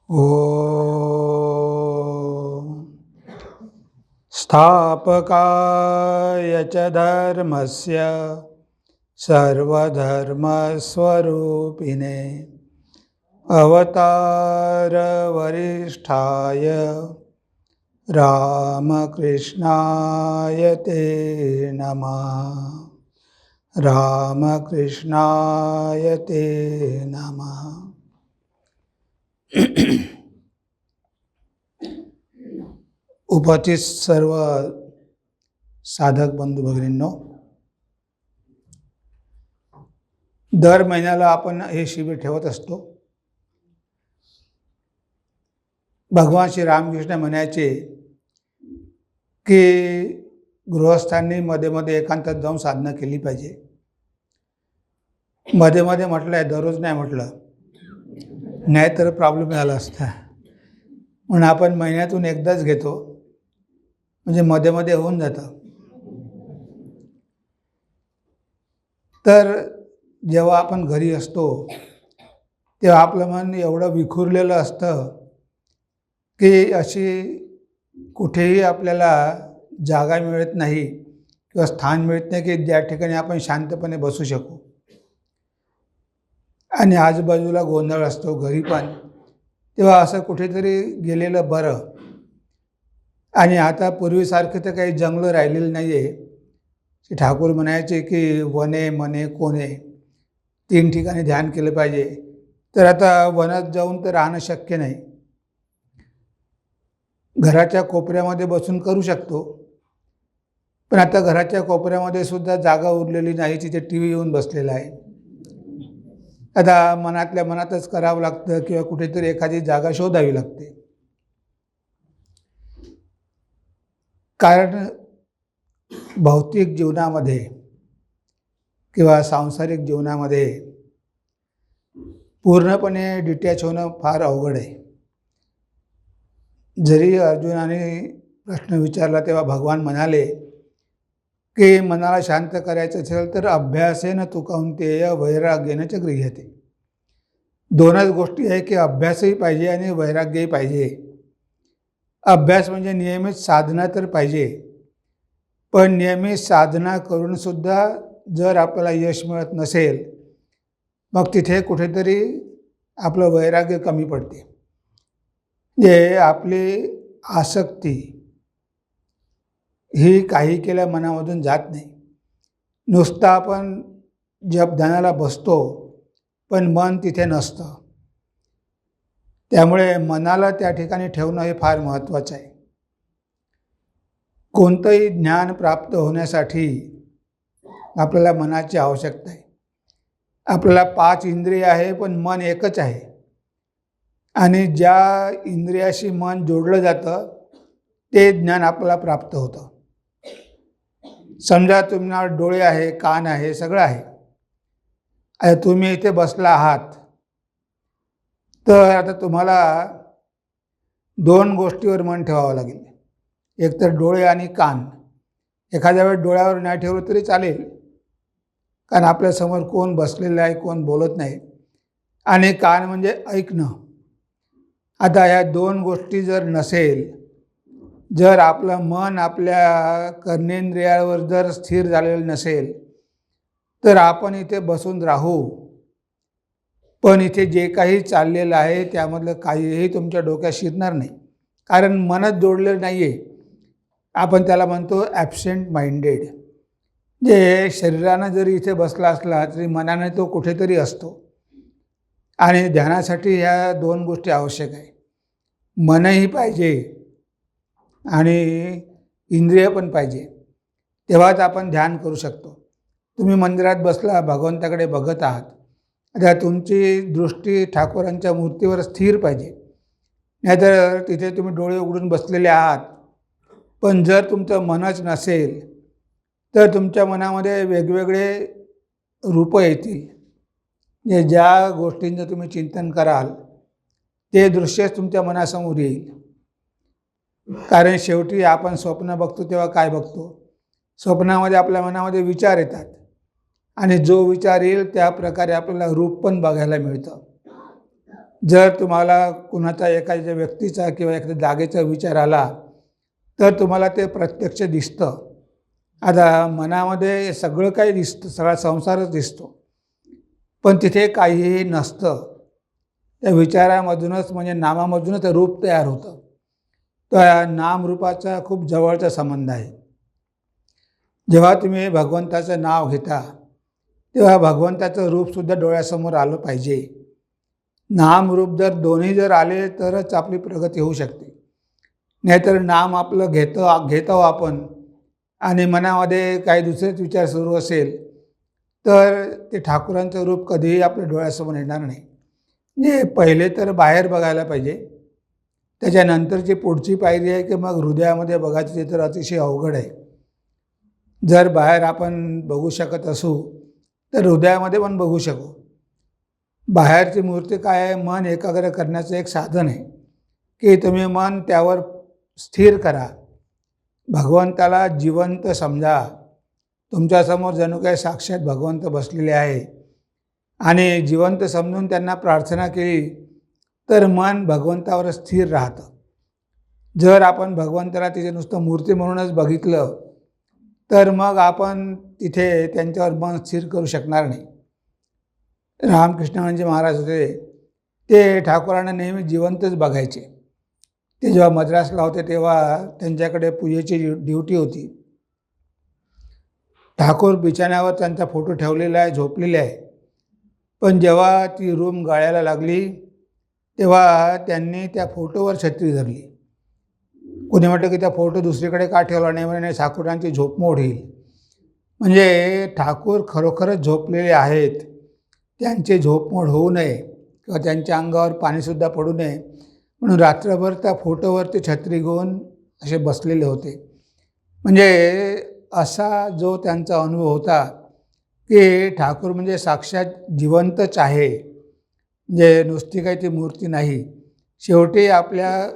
ॐ स्थापकाय च धर्मस्य सर्वधर्मस्वरूपिणे अवतारवरिष्ठाय रामकृष्णाय ते नमः। रामकृष्णाय ते नमः। उपस्थित सर्व साधक बंधू भगिनींनो, दर महिन्याला आपण हे शिबिर ठेवत असतो. भगवान श्री रामकृष्ण म्हणायचे की गृहस्थांनी मध्ये मध्ये एकांतात जाऊन साधना केली पाहिजे. मध्ये मध्ये म्हटलं आहे, दररोज नाही म्हटलं, नाहीतर प्रॉब्लेम झाला असता. म्हणून आपण महिन्यातून एकदाच घेतो, म्हणजे मध्ये मध्ये होऊन जातं. तर जेव्हा आपण घरी असतो तेव्हा आपलं मन एवढं विखुरलेलं असतं की अशी कुठेही आपल्याला जागा मिळत नाही किंवा स्थान मिळत नाही की ज्या ठिकाणी आपण शांतपणे बसू शकू. आणि आजूबाजूला गोंधळ असतो घरी पण. तेव्हा असं कुठेतरी गेलेलं बरं. आणि आता पूर्वीसारखं तर काही जंगलं राहिलेलं नाही आहे. ठाकूर म्हणायचे की वने मने कोणे, 3 ठिकाणी ध्यान केलं पाहिजे. तर आता वनात जाऊन तर राहणं शक्य नाही. घराच्या कोपऱ्यामध्ये बसून करू शकतो, पण आता घराच्या कोपऱ्यामध्ये सुद्धा जागा उरलेली नाही, तिथे TV येऊन बसलेला आहे. आता मनातल्या मनातच करावं लागतं किंवा कुठेतरी एखादी जागा शोधावी लागते. कारण भौतिक जीवनामध्ये किंवा सांसारिक जीवनामध्ये पूर्णपणे डिटॅच होणं फार अवघड आहे. जरी अर्जुनाने प्रश्न विचारला तेव्हा भगवान म्हणाले की मनाला शांत करायचं असेल तर अभ्यासेन तु कौंतेय वैराग्येन च गृह्यते. 2च गोष्टी आहे की अभ्यासही पाहिजे आणि वैराग्यही पाहिजे. अभ्यास म्हणजे नियमित साधना तर पाहिजे, पण नियमित साधना करूनसुद्धा जर आपल्याला यश मिळत नसेल, मग तिथे कुठेतरी आपलं वैराग्य कमी पडते. जे आपली आसक्ती ही काही केल्या मनामधून जात नाही. नुसतं आपण जपध्यानाला बसतो, पण मन तिथे नसतं. त्यामुळे मनाला त्या ठिकाणी ठेवणं हे फार महत्त्वाचं आहे. कोणतंही ज्ञान प्राप्त होण्यासाठी आपल्याला मनाची आवश्यकता आहे. आपल्याला 5 इंद्रिय आहे, पण मन एकच आहे. आणि ज्या इंद्रियाशी मन जोडलं जातं ते ज्ञान आपल्याला प्राप्त होतं. समजा तुम्हाला डोळे आहे, कान आहे, सगळं आहे. आता तुम्ही इथे बसला आहात, तर आता तुम्हाला 2 गोष्टीवर मन ठेवावं लागेल. एक तर डोळे आणि कान. एखाद्या वेळेस डोळ्यावर नाही ठेवलं तरी चालेल, कारण आपल्यासमोर कोण बसलेलं आहे, कोण बोलत नाही. आणि कान म्हणजे ऐकणं. आता या 2 गोष्टी जर नसेल, जर आपलं मन आपल्या कर्मेंद्रियावर जर स्थिर झालेलं नसेल, तर आपण इथे बसून राहू, पण इथे जे काही चाललेलं आहे त्यामधलं काहीही तुमच्या डोक्यात शिरणार नाही, कारण मनच जोडलेलं नाही आहे. आपण त्याला म्हणतो ॲब्सेंट माइंडेड. जे शरीरानं जरी इथे बसला असला तरी मनाने तो कुठेतरी असतो. आणि ध्यानासाठी ह्या 2 गोष्टी आवश्यक आहे. मनही पाहिजे आणि इंद्रिय पण पाहिजे, तेव्हाच आपण ध्यान करू शकतो. तुम्ही मंदिरात बसला, भगवंताकडे बघत आहात, आता तुमची दृष्टी ठाकूरांच्या मूर्तीवर स्थिर पाहिजे. नाहीतर तिथे तुम्ही डोळे उघडून बसलेले आहात, पण जर तुमचं मनच नसेल तर तुमच्या मनामध्ये वेगवेगळे रूपं येतील. ज्या गोष्टींचं तुम्ही चिंतन कराल ते दृश्यच तुमच्या मनासमोर येईल. कारण शेवटी आपण स्वप्न बघतो तेव्हा काय बघतो? स्वप्नामध्ये आपल्या मनामध्ये विचार येतात, आणि जो विचार येईल त्या प्रकारे आपल्याला रूप पण बघायला मिळतं. जर तुम्हाला कुणाचा एखाद्या व्यक्तीचा किंवा एखाद्या जागेचा विचार आला तर तुम्हाला ते प्रत्यक्ष दिसतं. आता मनामध्ये सगळं काही दिसतं, सगळा संसारच दिसतो, पण तिथे काहीही नसतं. त्या विचारामधूनच म्हणजे नामामधूनच ते रूप तयार होतं. त्या नामरूपाचा खूप जवळचा संबंध आहे. जेव्हा तुम्ही भगवंताचं नाव घेता तेव्हा भगवंताचं रूपसुद्धा डोळ्यासमोर आलं पाहिजे. नामरूप जर दोन्ही जर आले तरच आपली प्रगती होऊ शकते. नाहीतर नाम आपलं घेतो आपण आणि मनामध्ये काही दुसरेच विचार सुरू असेल तर ते ठाकूरांचं रूप कधीही आपल्या डोळ्यासमोर येणार नाही. म्हणजे पहिले तर बाहेर बघायला पाहिजे, त्याच्यानंतरची पुढची पायरी आहे की मग हृदयामध्ये बघायचं. ते तर अतिशय अवघड आहे. जर बाहेर आपण बघू शकत असू तर हृदयामध्ये पण बघू शकू. बाहेरची मूर्ती काय आहे? मन एकाग्र करण्याचं एक साधन आहे की तुम्ही मन त्यावर स्थिर करा, भगवंताला जिवंत समजा. तुमच्यासमोर जणू काही साक्षात भगवंत बसलेले आहे आणि जिवंत समजून त्यांना प्रार्थना केली तर मन भगवंतावर स्थिर राहतं. जर आपण भगवंताला तिथे नुसतं मूर्ती म्हणूनच बघितलं तर मग आपण तिथे त्यांच्यावर मन स्थिर करू शकणार नाही. रामकृष्णानंदजी महाराज होते, ते ठाकूरांना नेहमी जिवंतच बघायचे. ते जेव्हा मद्रासला होते तेव्हा त्यांच्याकडे पूजेची ड्युटी होती. ठाकूर बिछाण्यावर त्यांचा फोटो ठेवलेला आहे, झोपलेले आहे. पण जेव्हा ती रूम गळायला लागली तेव्हा त्यांनी त्या फोटोवर छत्री धरली. कोणी म्हटलं की त्या फोटो दुसरीकडे का ठेवला नाही? म्हणे ठाकूरांची झोपमोड होईल. म्हणजे ठाकूर खरोखरच झोपलेले आहेत, त्यांची झोपमोड होऊ नये किंवा त्यांच्या अंगावर पाणीसुद्धा पडू नये म्हणून रात्रभर त्या फोटोवरती छत्री घेऊन असे बसलेले होते. म्हणजे असा जो त्यांचा अनुभव होता की ठाकूर म्हणजे साक्षात जिवंतच आहे, म्हणजे नुसती काही ती मूर्ती नाही. शेवटी आपल्या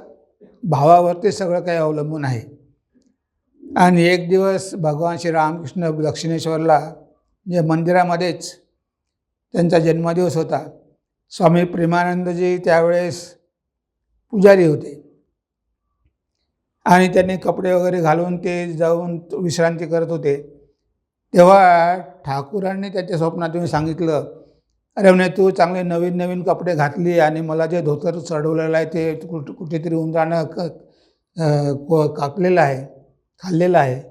भावावरती सगळं काही अवलंबून आहे. आणि एक दिवस भगवान श्री रामकृष्ण दक्षिणेश्वरला म्हणजे मंदिरामध्येच त्यांचा जन्मदिवस होता. स्वामी प्रेमानंदजी त्यावेळेस पुजारी होते आणि त्यांनी कपडे वगैरे घालून ते जाऊन विश्रांती करत होते. तेव्हा ठाकूरांनी त्याच्या स्वप्नातून सांगितलं, अरे म्हणे तू चांगले नवीन नवीन कपडे घातली आणि मला जे धोतर चढवलेलं आहे ते कुठेतरी उंदरानं कापलेलं आहे, खाल्लेलं आहे.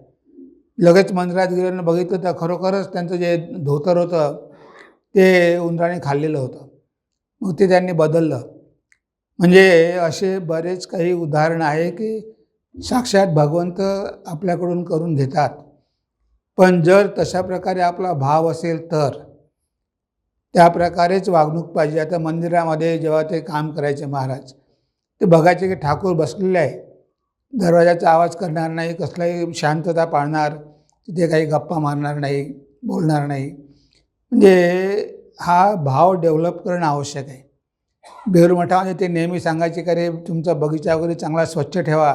लगेच मंदिरात गेल्यानं बघितलं तर खरोखरच त्यांचं जे धोतर होतं ते उंदराने खाल्लेलं होतं. मग ते त्यांनी बदललं. म्हणजे असे बरेच काही उदाहरणं आहे की साक्षात भगवंत आपल्याकडून करून घेतात. पण जर तशा प्रकारे आपला भाव असेल तर त्या प्रकारेच वागणूक पाहिजे. आता मंदिरामध्ये जेव्हा ते काम करायचे महाराज, ते बघायचे की ठाकूर बसलेले आहे, दरवाजाचा आवाज करणार नाही, कसलाही शांतता पाळणार, तिथे काही गप्पा मारणार नाही, बोलणार नाही. म्हणजे हा भाव डेव्हलप करणं आवश्यक आहे. बेलूर मठामध्ये ते नेहमी सांगायचे की अरे तुमचा बगीचा वगैरे चांगला स्वच्छ ठेवा,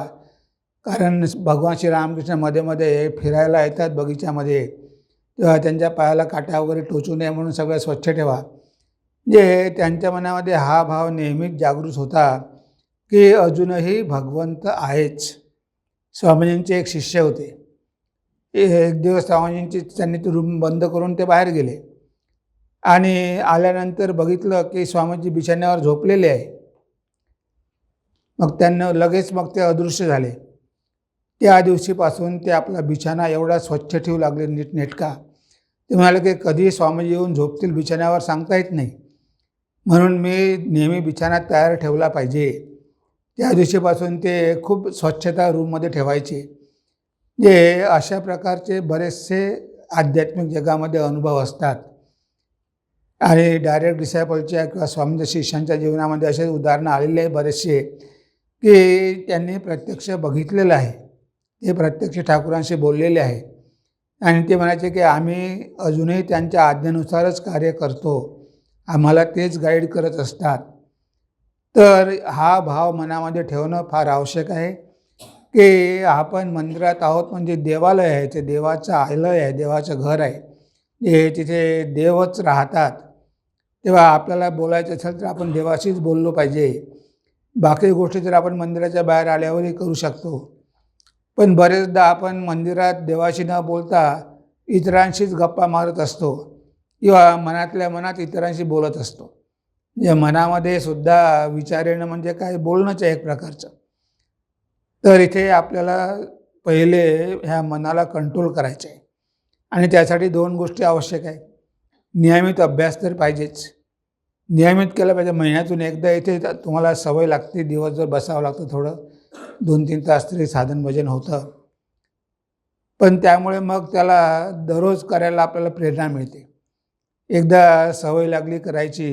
कारण भगवान श्री रामकृष्ण मध्ये मध्ये फिरायला येतात बगीच्यामध्ये, तेव्हा त्यांच्या पायाला काटा वगैरे टोचू नये म्हणून सगळं स्वच्छ ठेवा. म्हणजे त्यांच्या मनामध्ये हा भाव नेहमीच जागृत होता की अजूनही भगवंत आहेच. स्वामीजींचे एक शिष्य होते. एक दिवस स्वामीजींची त्यांनी ती रूम बंद करून ते बाहेर गेले आणि आल्यानंतर बघितलं की स्वामीजी बिछाण्यावर झोपलेले आहे. मग त्यांना लगेच ते अदृश्य झाले. त्या दिवशीपासून ते आपला बिछाना एवढा स्वच्छ ठेवू लागले, नीटनेटका. ते म्हणाले की कधी स्वामीजी येऊन झोपतील बिछाण्यावर सांगता येत नाही, म्हणून मी नेहमी बिछाना तयार ठेवला पाहिजे. त्या दिवशीपासून ते खूप स्वच्छता रूममध्ये ठेवायचे. जे अशा प्रकारचे बरेचसे आध्यात्मिक जगामध्ये अनुभव असतात आणि डायरेक्ट डिसायपलच्या किंवा स्वामींच्या शिष्यांच्या जीवनामध्ये असे उदाहरणं आलेले आहे बरेचसे की त्यांनी प्रत्यक्ष बघितलेलं आहे, ते प्रत्यक्ष ठाकूरांशी बोललेले आहे आणि ते म्हणायचे की आम्ही अजूनही त्यांच्या आज्ञेनुसारच कार्य करतो, आम्हाला तेच गाईड करत असतात. तर हा भाव मनामध्ये ठेवणं फार आवश्यक आहे की आपण मंदिरात आहोत म्हणजे देवालय आहे, ते देवाचं आलय आहे, देवाचं घर आहे, हे तिथे देवच राहतात. तेव्हा आपल्याला बोलायचं असेल तर आपण देवाशीच बोललो पाहिजे. बाकी गोष्टी तर आपण मंदिराच्या बाहेर आल्यावरही करू शकतो. पण बरेचदा आपण मंदिरात देवाशी न बोलता इतरांशीच गप्पा मारत असतो किंवा मनातल्या मनात इतरांशी बोलत असतो. या मनामध्ये सुद्धा विचार येणं म्हणजे काय, बोलणंच आहे एक प्रकारचं. तर इथे आपल्याला पहिले ह्या मनाला कंट्रोल करायचं आहे आणि त्यासाठी 2 गोष्टी आवश्यक आहेत. नियमित अभ्यास तर पाहिजेच. नियमित केलं पाहिजे. महिन्यातून एकदा इथे तुम्हाला सवय लागते, दिवसभर बसावं लागतं थोडं. 2-3 तास तरी साधन भजन होतं. पण त्यामुळे मग त्याला दररोज करायला आपल्याला प्रेरणा मिळते. एकदा सवय लागली करायची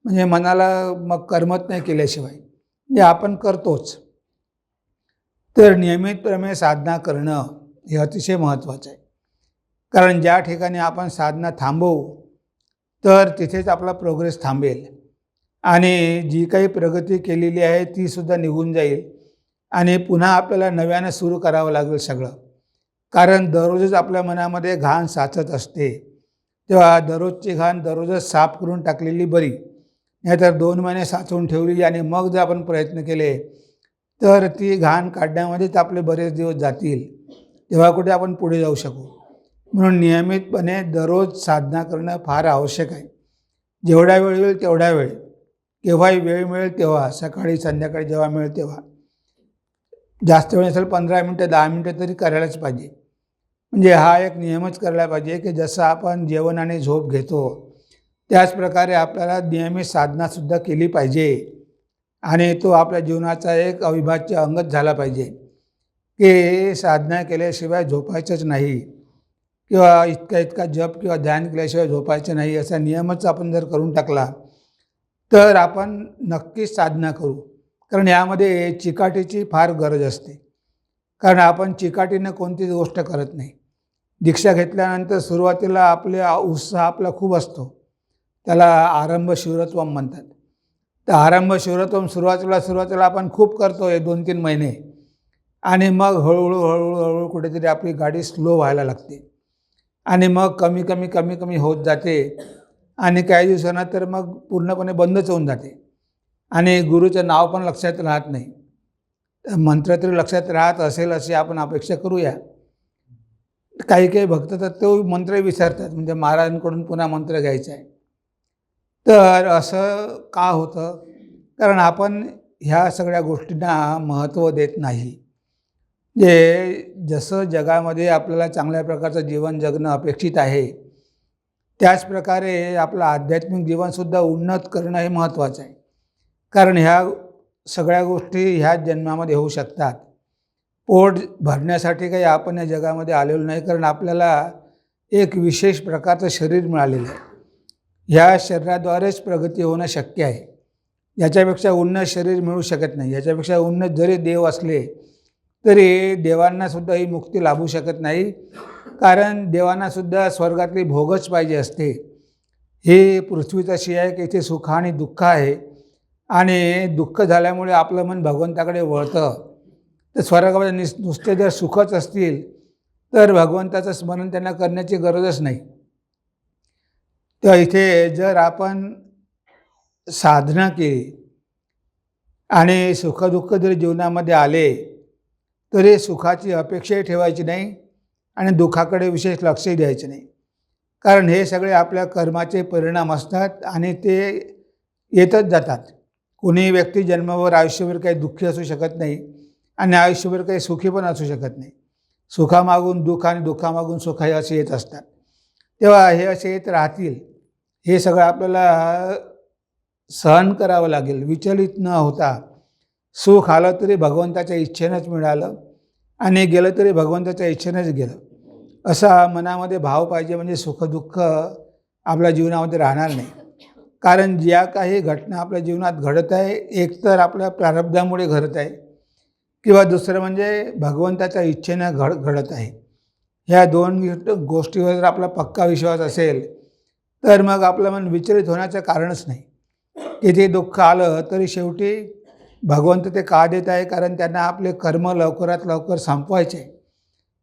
म्हणजे मनाला मग करमत नाही केल्याशिवाय. म्हणजे आपण करतोच. तर नियमितपणे साधना करणं हे अतिशय महत्त्वाचं आहे. कारण ज्या ठिकाणी आपण साधना थांबवू तर तिथेच आपला प्रोग्रेस थांबेल आणि जी काही प्रगती केलेली आहे तीसुद्धा निघून जाईल आणि पुन्हा आपल्याला नव्यानं सुरू करावं लागेल सगळं. कारण दररोजच आपल्या मनामध्ये घाण साचत असते. तेव्हा दररोजची घाण दररोजच साफ करून टाकलेली बरी. नाहीतर 2 महिने साचवून ठेवली आणि मग जर आपण प्रयत्न केले तर ती घाण काढण्यामध्येच आपले बरेच दिवस जातील. तेव्हा कुठे आपण पुढे जाऊ शकू. म्हणून नियमितपणे दररोज साधना करणं फार आवश्यक आहे. जेवढा वेळ मिळेल तेवढा वेळ, केव्हाही वेळ मिळेल तेव्हा, सकाळी संध्याकाळी जेव्हा मिळेल तेव्हा. जास्त वेळ नसेल 15 मिनटं 10 मिनटं तरी करायलाच पाहिजे. म्हणजे हा एक नियमच करायला पाहिजे की जसं आपण जेवण आणि झोप घेतो त्याचप्रकारे आपल्याला नियमित साधनासुद्धा केली पाहिजे आणि तो आपल्या जीवनाचा एक अविभाज्य अंगच झाला पाहिजे की साधना केल्याशिवाय झोपायचंच नाही किंवा इतका जप किंवा ध्यान केल्याशिवाय झोपायचं नाही असा नियमच आपण जर करून टाकला तर आपण नक्कीच साधना करू. कारण यामध्ये चिकाटीची फार गरज असते. कारण आपण चिकाटीनं कोणतीच गोष्ट करत नाही. दीक्षा घेतल्यानंतर सुरुवातीला उत्साह आपला खूप असतो. त्याला आरंभ शिवरत्वम म्हणतात. तर आरंभ शिवरत्वम सुरुवातीला आपण खूप करतो 1-2-3 महिने आणि मग हळूहळू कुठेतरी आपली गाडी स्लो व्हायला लागते आणि मग कमी होत जाते आणि काही दिवसांना तर मग पूर्णपणे बंदच होऊन जाते आणि गुरुचं नाव पण लक्षात राहत नाही. मंत्र तरी लक्षात राहत असेल अशी आपण अपेक्षा करूया. काही भक्त तर तो मंत्र विसरतात, म्हणजे महाराजांकडून पुन्हा मंत्र घ्यायचा आहे. तर असं का होतं? कारण आपण ह्या सगळ्या गोष्टींना महत्त्व देत नाही. जसं जगामध्ये आपल्याला चांगल्या प्रकारचं जीवन जगणं अपेक्षित आहे त्याचप्रकारे आपलं आध्यात्मिक जीवनसुद्धा उन्नत करणं हे महत्त्वाचं आहे. कारण ह्या सगळ्या गोष्टी ह्याच जन्मामध्ये होऊ शकतात. पोट भरण्यासाठी काही आपण या जगामध्ये आलेलो नाही, कारण आपल्याला एक विशेष प्रकारचं शरीर मिळालेलं आहे. ह्या शरीराद्वारेच प्रगती होणं शक्य आहे. याच्यापेक्षा उन्नत शरीर मिळू शकत नाही. याच्यापेक्षा उन्नत जरी देव असले तरी देवांनासुद्धा ही मुक्ती लाभू शकत नाही, कारण देवांनासुद्धा स्वर्गातली भोगच पाहिजे असते. ही पृथ्वी तशी आहे की इथे सुख आणि दुःख आहे आणि दुःख झाल्यामुळे आपलं मन भगवंताकडे वळतं. तर स्वर्गामध्ये नुसते जर सुखच असतील तर भगवंताचं स्मरण त्यांना करण्याची गरजच नाही. तर इथे जर आपण साधना केली आणि सुखदुःख जर जीवनामध्ये आले तरी सुखाची अपेक्षाही ठेवायची नाही आणि दुःखाकडे विशेष लक्षही द्यायचे नाही. कारण हे सगळे आपल्या कर्माचे परिणाम असतात आणि ते येतच जातात. कोणीही व्यक्ती जन्मावर आयुष्यभर काही दुःखी असू शकत नाही आणि आयुष्यभर काही सुखी पण असू शकत नाही. सुखामागून दुःख आणि दुःखामागून सुख हे असे येत असतात. तेव्हा हे असे येत राहतील. हे सगळं आपल्याला सहन करावं लागेल. विचलित न होता सुख आलं तरी भगवंताच्या इच्छेनंच मिळालं आणि गेलं तरी भगवंताच्या इच्छेनंच गेलं, असा मनामध्ये भाव पाहिजे. म्हणजे सुखदुःख आपल्या जीवनामध्ये राहणार नाही. कारण ज्या काही घटना आपल्या जीवनात घडत आहे, एकतर आपल्या प्रारब्धामुळे घडत आहे किंवा दुसरं म्हणजे भगवंताच्या इच्छेनं घडत आहे. ह्या 2 गोष्टीवर जर आपला पक्का विश्वास असेल तर मग आपलं मन विचलित होण्याचं कारणच नाही. किती दुःख आलं तरी शेवटी भगवंत ते का देत आहे? कारण त्यांना आपले कर्म लवकरात लवकर संपवायचे आहे.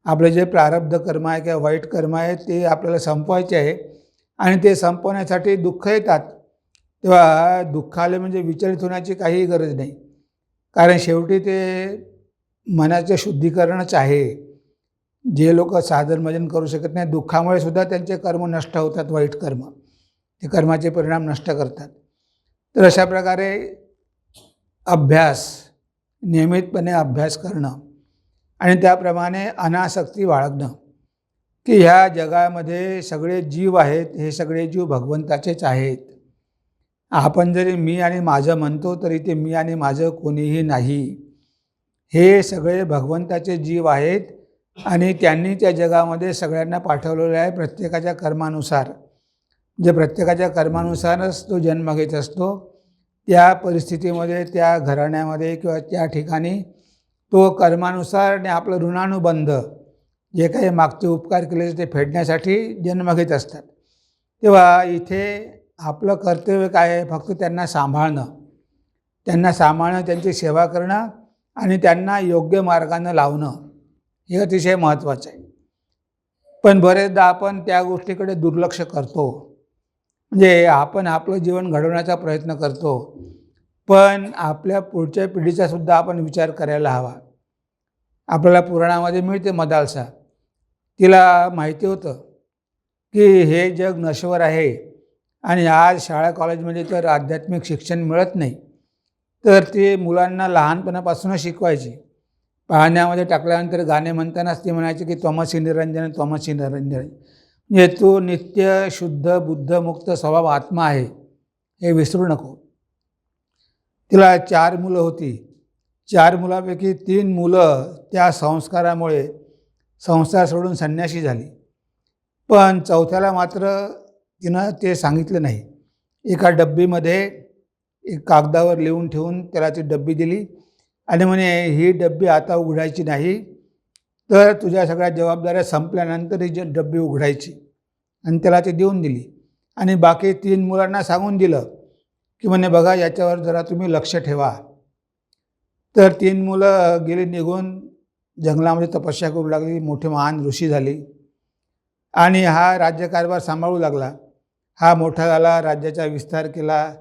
आपले जे प्रारब्ध कर्म आहे किंवा वाईट कर्म आहे ते आपल्याला संपवायचे आहे आणि ते संपवण्यासाठी दुःख येतात. तेव्हा दुःखाले म्हणजे विचलित होण्याची काहीही गरज नाही, कारण शेवटी ते मनाचं शुद्धीकरणच आहे. जे लोक साधन भजन करू शकत नाही, दुःखामुळे सुद्धा त्यांचे कर्म नष्ट होतात, वाईट कर्म ते कर्माचे परिणाम नष्ट करतात. तर अशा प्रकारे अभ्यास, नियमितपणे अभ्यास करणं आणि त्याप्रमाणे अनासक्ती बाळगणं, की ह्या जगामध्ये सगळे जीव आहेत, हे सगळे जीव भगवंताचेच आहेत. आपण जरी मी आणि माझं म्हणतो तरी ते मी आणि माझं कोणीही नाही. हे सगळे भगवंताचे जीव आहेत आणि त्यांनी त्या जगामध्ये सगळ्यांना पाठवलेलं आहे प्रत्येकाच्या कर्मानुसार. जे प्रत्येकाच्या कर्मानुसारच तो जन्म घेत असतो. त्या परिस्थितीमध्ये, त्या घराण्यामध्ये किंवा त्या ठिकाणी तो कर्मानुसार आणि आपलं ऋणानुबंध, जे काही मागचे उपकार केले ते फेडण्यासाठी जन्म घेत असतात. तेव्हा इथे आपलं कर्तव्य काय आहे? फक्त त्यांना सांभाळणं, त्यांची सेवा करणं आणि त्यांना योग्य मार्गानं लावणं, हे अतिशय महत्त्वाचं आहे. पण बरेचदा आपण त्या गोष्टीकडे दुर्लक्ष करतो. म्हणजे आपण आपलं जीवन घडवण्याचा प्रयत्न करतो, पण आपल्या पुढच्या पिढीचा सुद्धा आपण विचार करायला हवा. आपल्याला पुराणामध्ये मिळते मदालसा. तिला माहिती होतं की हे जग नश्वर आहे आणि आज शाळा कॉलेजमध्ये तर आध्यात्मिक शिक्षण मिळत नाही, तर ती मुलांना लहानपणापासूनच शिकवायची. पाळण्यामध्ये टाकल्यानंतर गाणे म्हणतानाच ती म्हणायची की त्वमसि निरंजन त्वमसि निरंजन, म्हणजे तू नित्य शुद्ध बुद्ध मुक्त स्वभाव आत्मा आहे, हे विसरू नको. तिला 4 मुलं होती. 4 मुलांपैकी 3 मुलं त्या संस्कारामुळे संसार सोडून संन्यासी झाली, पण 4थ्याला मात्र तिनं ते सांगितलं नाही. एका डब्बीमध्ये एक कागदावर लिहून ठेवून त्याला ती डब्बी दिली आणि म्हणे ही डब्बी आता उघडायची नाही, तर तुझ्या सगळ्या जबाबदाऱ्या संपल्यानंतर ही डब्बी उघडायची, आणि त्याला ती देऊन दिली. आणि बाकी 3 मुलांना सांगून दिलं की म्हणे बघा याच्यावर जरा तुम्ही लक्ष ठेवा. तर 3 मुलं गेली निघून, जंगलामध्ये तपस्या करू लागली, मोठे महान ऋषी झाली आणि हा राज्यकारभार सांभाळू लागला. हा मोठा झाला, राज्याचा विस्तार केला,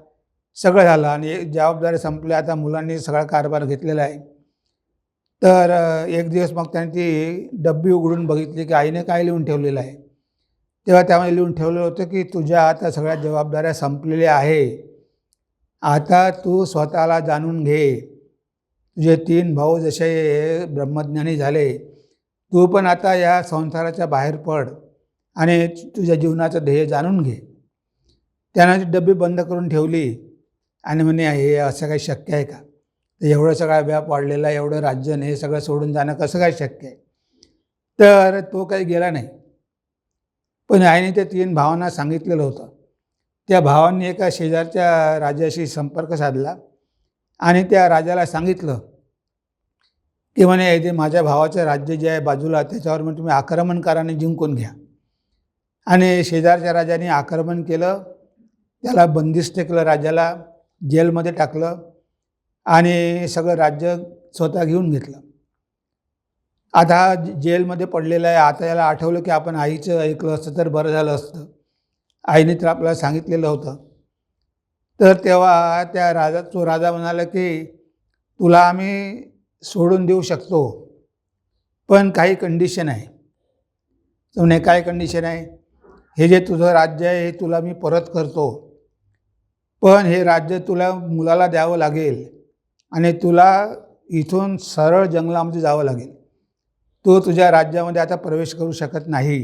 सगळं झालं आणि जबाबदारी संपल्या. आता मुलांनी सगळा कारभार घेतलेला आहे. तर एक दिवस मग त्यांनी ती डब्बी उघडून बघितली की आईने काय लिहून ठेवलेलं आहे. तेव्हा त्यामध्ये लिहून ठेवलेलं होतं की तुझ्या आता सगळ्या जबाबदाऱ्या संपलेल्या आहे, आता तू स्वतःला जाणून घे. तुझे 3 भाऊ जसे ब्रह्मज्ञानी झाले, तू पण आता या संसाराच्या बाहेर पड आणि तुझ्या जीवनाचं ध्येय जाणून घे. त्यानं ती डब्बी बंद करून ठेवली आणि म्हणे हे असं काही शक्य आहे का? एवढं सगळा व्याप वाढलेला, एवढं राज्य हे सगळं सोडून जाणं कसं काय शक्य आहे? तर तो काही गेला नाही. पण आईने त्या 3 भावांना सांगितलेलं होतं. त्या भावांनी एका शेजारच्या राजाशी संपर्क साधला आणि त्या राजाला सांगितलं की म्हणे ते माझ्या भावाचं राज्य जे आहे बाजूला, त्याच्यावर मग तुम्ही आक्रमण करा आणि जिंकून घ्या. आणि शेजारच्या राजाने आक्रमण केलं, त्याला बंदिस्त केलं, राजाला जेलमध्ये टाकलं आणि सगळं राज्य स्वतः घेऊन घेतलं. आता हा जेलमध्ये पडलेला आहे. आता याला आठवलं की आपण आईचं ऐकलं असतं तर बरं झालं असतं, आईने तर आपल्याला सांगितलेलं होतं. तर तेव्हा तो राजा म्हणाला की तुला आम्ही सोडून देऊ शकतो, पण काही कंडिशन आहे. तर म्हणे काय कंडिशन आहे? हे जे तुझं राज्य आहे हे तुला मी परत करतो, पण हे राज्य तुला मुलाला द्यावं लागेल आणि तुला इथून सरळ जंगलामध्ये जावं लागेल. तो तुझ्या राज्यामध्ये आता प्रवेश करू शकत नाही.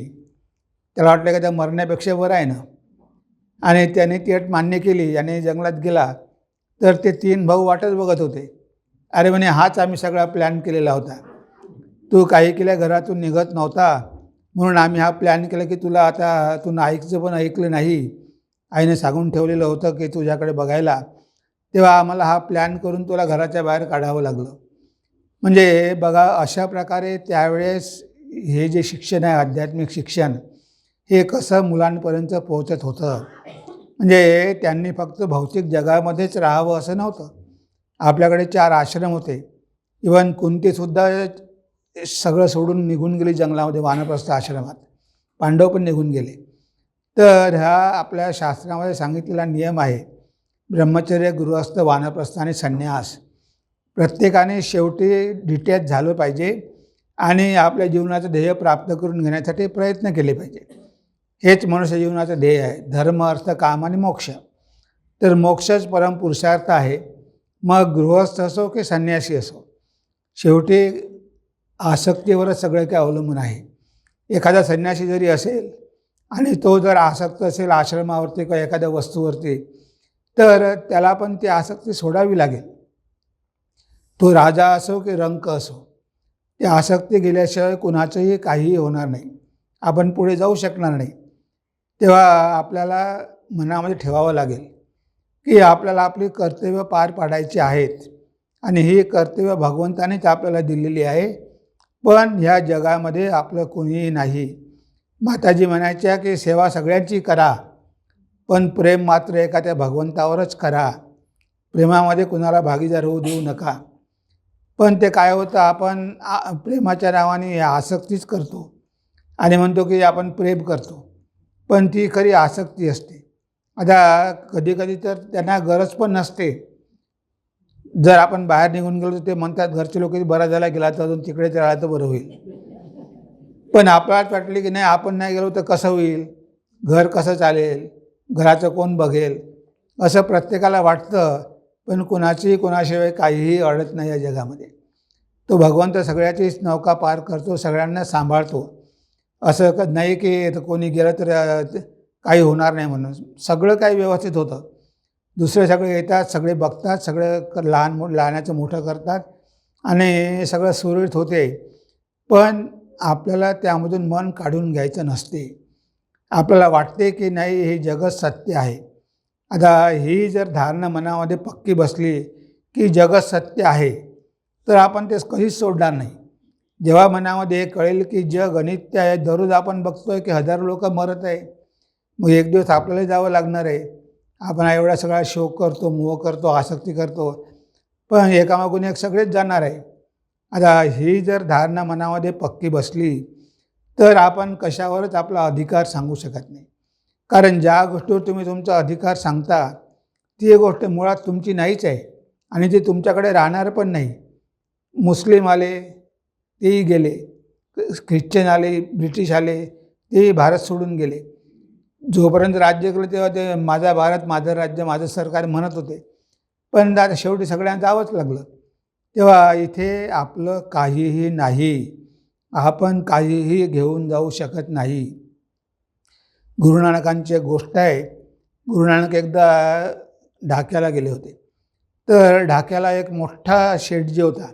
त्याला वाटलं की त्या मरण्यापेक्षा बरं आहे ना, आणि त्याने ती अट मान्य केली आणि जंगलात गेला. तर ते 3 भाऊ वाटच बघत होते. अरे म्हणे हाच आम्ही सगळा प्लॅन केलेला होता, तू काही केल्या घरातून निघत नव्हता म्हणून आम्ही हा प्लॅन केला की तुला आता तू ऐकचं पण ऐकलं नाही. आईने सांगून ठेवलेलं होतं की तुझ्याकडे बघायला, तेव्हा आम्हाला हा प्लॅन करून तुला घराच्या बाहेर काढावं लागलं. म्हणजे बघा अशा प्रकारे त्यावेळेस हे जे शिक्षण आहे, आध्यात्मिक शिक्षण, हे कसं मुलांपर्यंत पोहोचत होतं. म्हणजे त्यांनी फक्त भौतिक जगामध्येच राहावं असं नव्हतं. आपल्याकडे 4 आश्रम होते. इवन कुंतीसुद्धा सगळं सोडून निघून गेली जंगलामध्ये, वानप्रस्थ आश्रमात. पांडव पण निघून गेले. तर हा आपल्या शास्त्रामध्ये सांगितलेला नियम आहे ब्रह्मचर्य, गृहस्थ, वानप्रस्थ आणि संन्यास. प्रत्येकाने शेवटी डिटॅच झालं पाहिजे आणि आपल्या जीवनाचं ध्येय प्राप्त करून घेण्यासाठी प्रयत्न केले पाहिजे. हेच मनुष्य जीवनाचं ध्येय आहे. धर्म, अर्थ, काम आणि मोक्ष. तर मोक्षच परमपुरुषार्थ आहे. मग गृहस्थ असो की संन्यासी असो, शेवटी आसक्तीवरच सगळं काही अवलंबून आहे. एखादा संन्यासी जरी असेल आणि तो जर आसक्त असेल आश्रमावरती किंवा एखाद्या वस्तूवरती, तर त्याला पण ती आसक्ती सोडावी लागेल. तो राजा असो की रंक असो, ती आसक्ती गेल्याशिवाय कुणाचंही काहीही होणार नाही. आपण पुढे जाऊ शकणार नाही. तेव्हा आपल्याला मनामध्ये ठेवावं लागेल की आपल्याला आपली कर्तव्य पार पाडायची आहेत आणि ही कर्तव्य भगवंतानेच आपल्याला दिलेली आहे. पण ह्या जगामध्ये आपलं कोणीही नाही. माताजी म्हणायच्या की सेवा सगळ्यांची करा, पण प्रेम मात्र एका त्या भगवंतावरच करा. प्रेमामध्ये कुणाला भागीदार होऊ देऊ नका. पण ते काय होतं, आपण प्रेमाच्या नावाने आसक्तीच करतो आणि म्हणतो की आपण प्रेम करतो, पण ती खरी आसक्ती असते. आता कधीकधी तर त्यांना गरज पण नसते. जर आपण बाहेर निघून गेलो तर ते म्हणतात घरचे लोक बरा झाला गेला तर अजून तिकडेच राहिला तर बरं होईल. पण आपल्याला वाटले की नाही आपण नाही गेलो तर कसं होईल, घर कसं चालेल, घराचं कोण बघेल, असं प्रत्येकाला वाटतं. पण कोणाशिवाय काहीही अडत नाही या जगामध्ये. तो भगवंत सगळ्याचीच नौका पार करतो, सगळ्यांना सांभाळतो. असं नाही की कोणी गेलं तर काही होणार नाही म्हणून. सगळं काही व्यवस्थित होतं. दुसरे सगळे येतात, सगळे बघतात, सगळं लहानाचं मोठं करतात आणि सगळं सुरळीत होते. पण आपल्याला त्यामधून मन काढून घ्यायचं नसते. आपल्याला वाटते की नाही हे जगत सत्य आहे. आता ही जर धारणा मनामध्ये पक्की बसली की जगत सत्य आहे, तर आपण ते कधीच सोडणार नाही. जेव्हा मनामध्ये हे कळेल की जग अनित्य आहे, दररोज आपण बघतोय की हजारो लोक मरत आहे, मग एक दिवस आपल्याला जावं लागणार आहे. आपण एवढा सगळा शोक करतो, मोह करतो, आसक्ती करतो, पण एकामागून एक सगळेच जाणार आहे. आता ही जर धारणा मनामध्ये पक्की बसली तर आपण कशावरच आपला अधिकार सांगू शकत नाही. कारण ज्या गोष्टीवर तुम्ही तुमचा अधिकार सांगता ती गोष्ट मुळात तुमची नाहीच आहे आणि ती तुमच्याकडे राहणार पण नाही. मुस्लिम आले तेही गेले, ख्रिश्चन आले, ब्रिटिश आले तेही भारत सोडून गेले. जोपर्यंत राज्य केलं तेव्हा ते माझा भारत, माझं राज्य, माझं सरकार म्हणत होते, पण आता शेवटी सगळ्यांना जावंच लागलं. तेव्हा इथे आपलं काहीही नाही. आपण काहीही घेऊन जाऊ शकत नाही. गुरुनानकांची एक गोष्ट आहे. गुरुनानक एकदा ढाक्याला गेले होते. तर ढाक्याला एक मोठा शेठजी होता